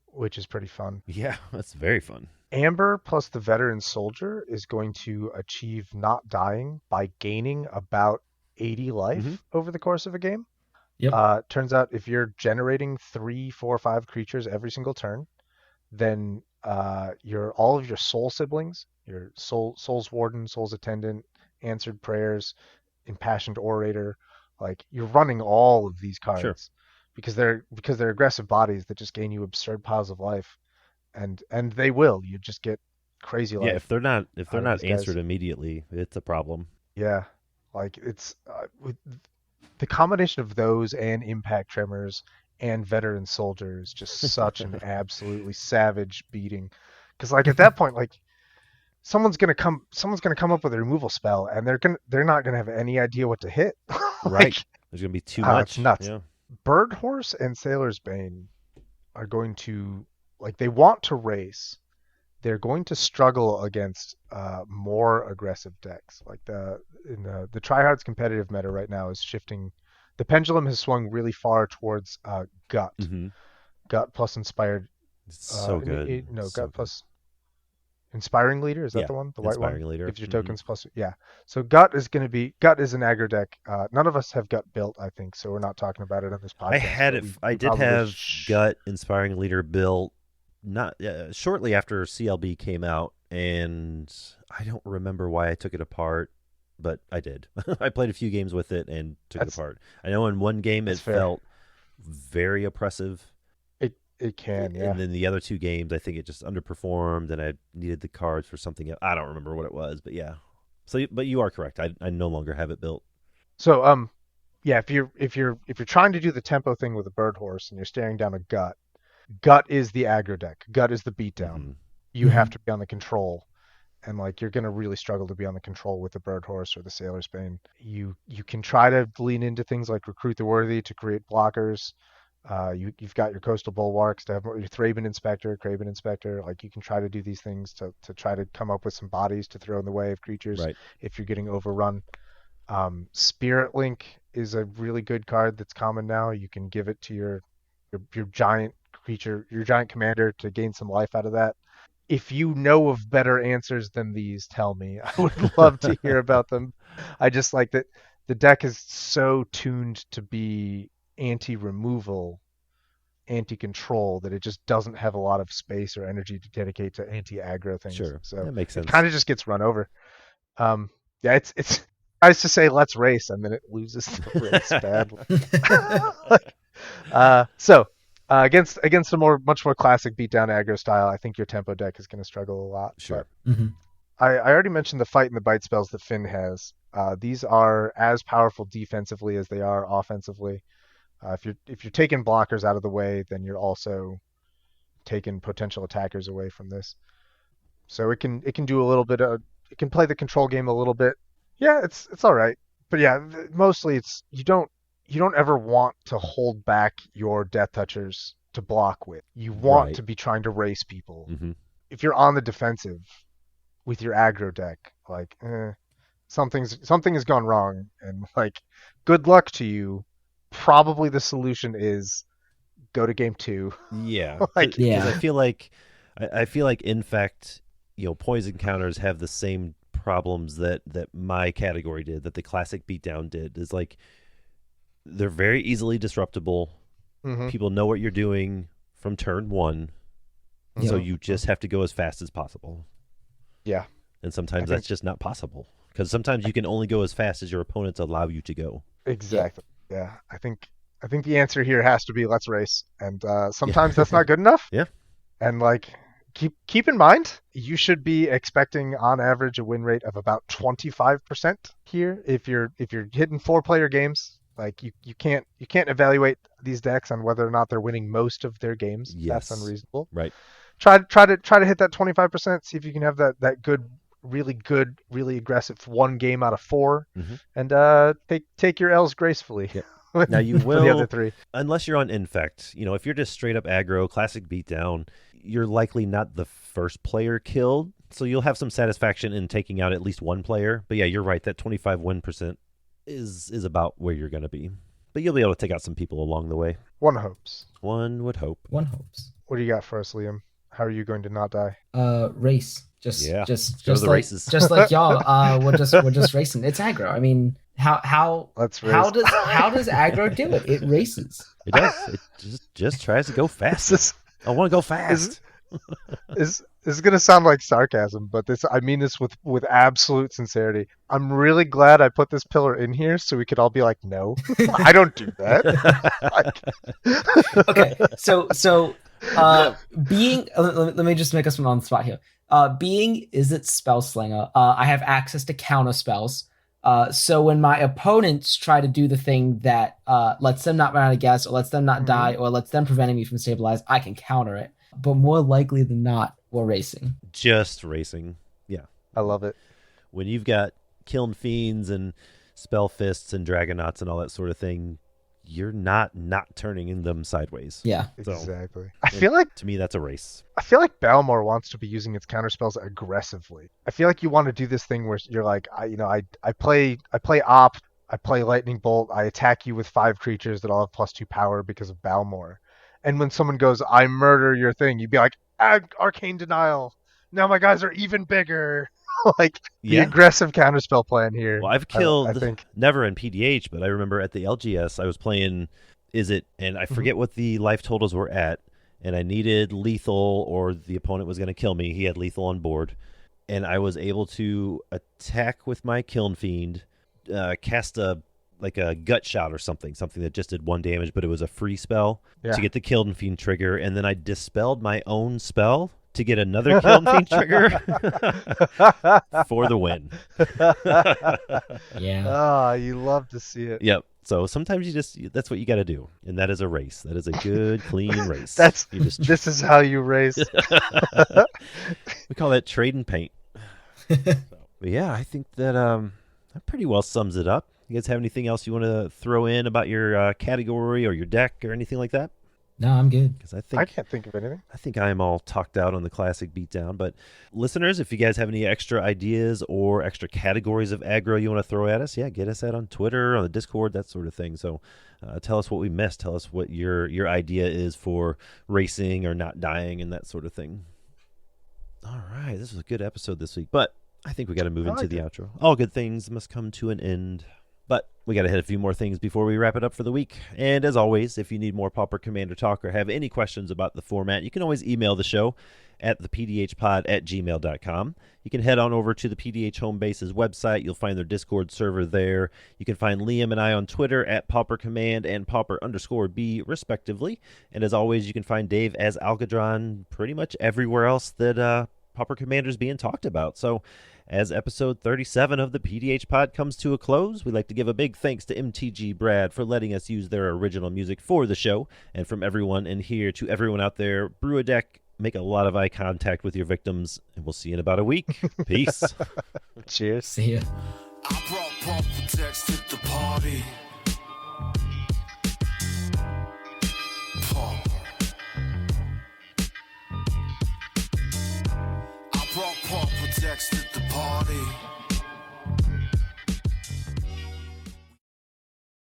which is pretty fun. Yeah, that's very fun. Amber plus the Veteran Soldier is going to achieve not dying by gaining about 80 life Mhm. over the course of a game. Yep. Turns out if you're generating 3, 4, 5 creatures every single turn, then all of your soul siblings, your Soul's Warden, Soul's Attendant, Answered Prayers, Impassioned Orator, like you're running all of these cards Sure. because they're aggressive bodies that just gain you absurd piles of life, and they will. You just get crazy life. Yeah, if they're not out of not these guys. answered immediately, it's a problem. Yeah, like it's with the combination of those and Impact Tremors and Veteran Soldier is just such an absolutely savage beating. Because like at that point, like someone's gonna come up with a removal spell, and they're not gonna have any idea what to hit. Right. There's going to be too much. It's nuts. Yeah. Bird Horse and Sailor's Bane are going to, like, they want to race. They're going to struggle against more aggressive decks. Like the tryhards competitive meta right now is shifting. The pendulum has swung really far towards gut. Mhm. Gut plus inspired. It's so good. No, So gut plus inspiring leader. Is that Yeah, the one? The white Inspiring one. Leader. Gives your Mhm. tokens plus. Yeah. So gut is an aggro deck. None of us have gut built, I think, so we're not talking about it on this podcast. I had but it. we I did probably have Gut Inspiring Leader built not shortly after CLB came out, and I don't remember why I took it apart, but I did. I played a few games with it and took it That's- apart. I know in one game it that's fair. felt very oppressive, It can, yeah. and then the other 2 games I think it just underperformed, and I needed the cards for something else. I don't remember what it was, but yeah. So, but you are correct. I no longer have it built. So Yeah, if you're trying to do the tempo thing with a bird horse and you're staring down a gut, gut is the aggro deck. Gut is the beatdown. Mhm. You have to be on the control, and like you're gonna really struggle to be on the control with the bird horse or the sailor's bane. You can try to lean into things like recruit the worthy to create blockers. You've got your coastal bulwarks to have your Thraben Inspector, Craven Inspector. Like you can try to do these things to try to come up with some bodies to throw in the way of creatures Right. if you're getting overrun. Spirit Link is a really good card that's common now. You can give it to your giant creature, your giant commander to gain some life out of that. If you know of better answers than these, tell me. I would love to hear about them. I just like that the deck is so tuned to be anti-removal, anti-control that it just doesn't have a lot of space or energy to dedicate to anti-aggro things. Sure. So That makes sense. it kind of just gets run over. Yeah, it's nice to say let's race, and then it loses the race badly. Against a much more classic beatdown aggro style, I think your tempo deck is going to struggle a lot. Sure. I already mentioned the fight and the bite spells that Finn has. These are as powerful defensively as they are offensively. If you're taking blockers out of the way, then you're also taking potential attackers away from this. So it can do a little bit of, it can play the control game a little bit. Yeah, it's all right. But yeah, mostly it's you don't ever want to hold back your Death Touchers to block with. You want Right. to be trying to race people. Mm-hmm. If you're on the defensive with your aggro deck, like something has gone wrong, and like good luck to you. Probably the solution is go to game 2. Yeah. Like- Yeah. Because I feel like Infect, poison counters have the same problems that my category did, that the classic beatdown did. Is like they're very easily disruptible. Mhm. People know what you're doing from turn 1, so you just have to go as fast as possible. Yeah. And sometimes I that's just not possible, because sometimes you can only go as fast as your opponents allow you to go. Exactly. Yeah. I think the answer here has to be let's race, and sometimes that's not good enough. Yeah. And like keep in mind, you should be expecting on average a win rate of about 25% here if you're hitting 4-player games. Like you can't evaluate these decks on whether or not they're winning most of their games. Yes. That's unreasonable. Right. Try to hit that 25%. See if you can have that good, really aggressive 1 game out of 4, Mhm. and take your L's gracefully. Yep. with- Now you with the other will, 3. unless you're on Infect, if you're just straight up aggro, classic beatdown, you're likely not the first player killed. So you'll have some satisfaction in taking out at least one player. But yeah, you're right. That 25 win percent is about where you're going to be. But you'll be able to take out some people along the way. One hopes. One would hope. One hopes. What do you got for us, Liam? How are you going to not die? Race. Just Yeah, just go to the like races. just like y'all. We're just racing. It's aggro. I mean, how Let's race. how does aggro do it? It races. It does. It just tries to go fast. I want to go fast. This is gonna sound like sarcasm, but I mean this with absolute sincerity. I'm really glad I put this pillar in here so we could all be like, no, I don't do that. Okay, so being let me just make us one on the spot here. Being is it spell slinger. I have access to counter spells. So when my opponents try to do the thing that lets them not run out of gas, or lets them not die, or lets them preventing me from stabilize, I can counter it. But more likely than not, we're racing. Just racing. Yeah. I love it. When you've got Kiln Fiends and Spell Fists and Dragonauts and all that sort of thing, you're not turning in them sideways. Yeah. So, Exactly. I feel like to me, that's a race. Balmor wants to be using its counterspells aggressively. I feel like you want to do this thing where you're like, I play Op, I play Lightning Bolt, I attack you with 5 creatures that all have +2 power because of Balmor. And when someone goes, I murder your thing, you'd be like, Arcane Denial. Now my guys are even bigger. Like the aggressive counterspell plan here. Well, I've killed I think never in PDH, but I remember at the LGS I was playing and I forget what the life totals were at, and I needed lethal or the opponent was going to kill me. He had lethal on board, and I was able to attack with my Kiln Fiend, cast a gut shot or something that just did 1 damage, but it was a free spell to get the Kiln Fiend trigger, and then I dispelled my own spell to get another Kiln Fiend trigger for the win. Yeah. Ah, you love to see it. Yep. So sometimes that's what you got to do. And that is a race. That is a good, clean race. This is how you race. We call that trade and paint. But yeah, I think that pretty well sums it up. You guys have anything else you want to throw in about your category or your deck or anything like that? No, I'm good. Because I can't think of anything. I think I am all talked out on the classic beatdown. But listeners, if you guys have any extra ideas or extra categories of aggro you want to throw at us, yeah, get us that on Twitter, on the Discord, that sort of thing. So tell us what we missed. Tell us what your idea is for racing or not dying and that sort of thing. All right, this was a good episode this week, but I think we got to move into the outro. All good things must come to an end. But we got to hit a few more things before we wrap it up for the week. And as always, if you need more Pauper Commander talk or have any questions about the format, you can always email the show at thepdhpod@gmail.com. You can head on over to the PDH Homebase's website. You'll find their Discord server there. You can find Liam and I on Twitter at Pauper Command and Pauper_B, respectively. And as always, you can find Dave as Algadron pretty much everywhere else that Pauper Commander is being talked about. So as episode 37 of the PDH Pod comes to a close, we'd like to give a big thanks to MTG Brad for letting us use their original music for the show. And from everyone in here to everyone out there, brew a deck, make a lot of eye contact with your victims, and we'll see you in about a week. Peace. Cheers. See ya. I brought Pauper decks to the party. Pauper. I brought Pauper decks to the party.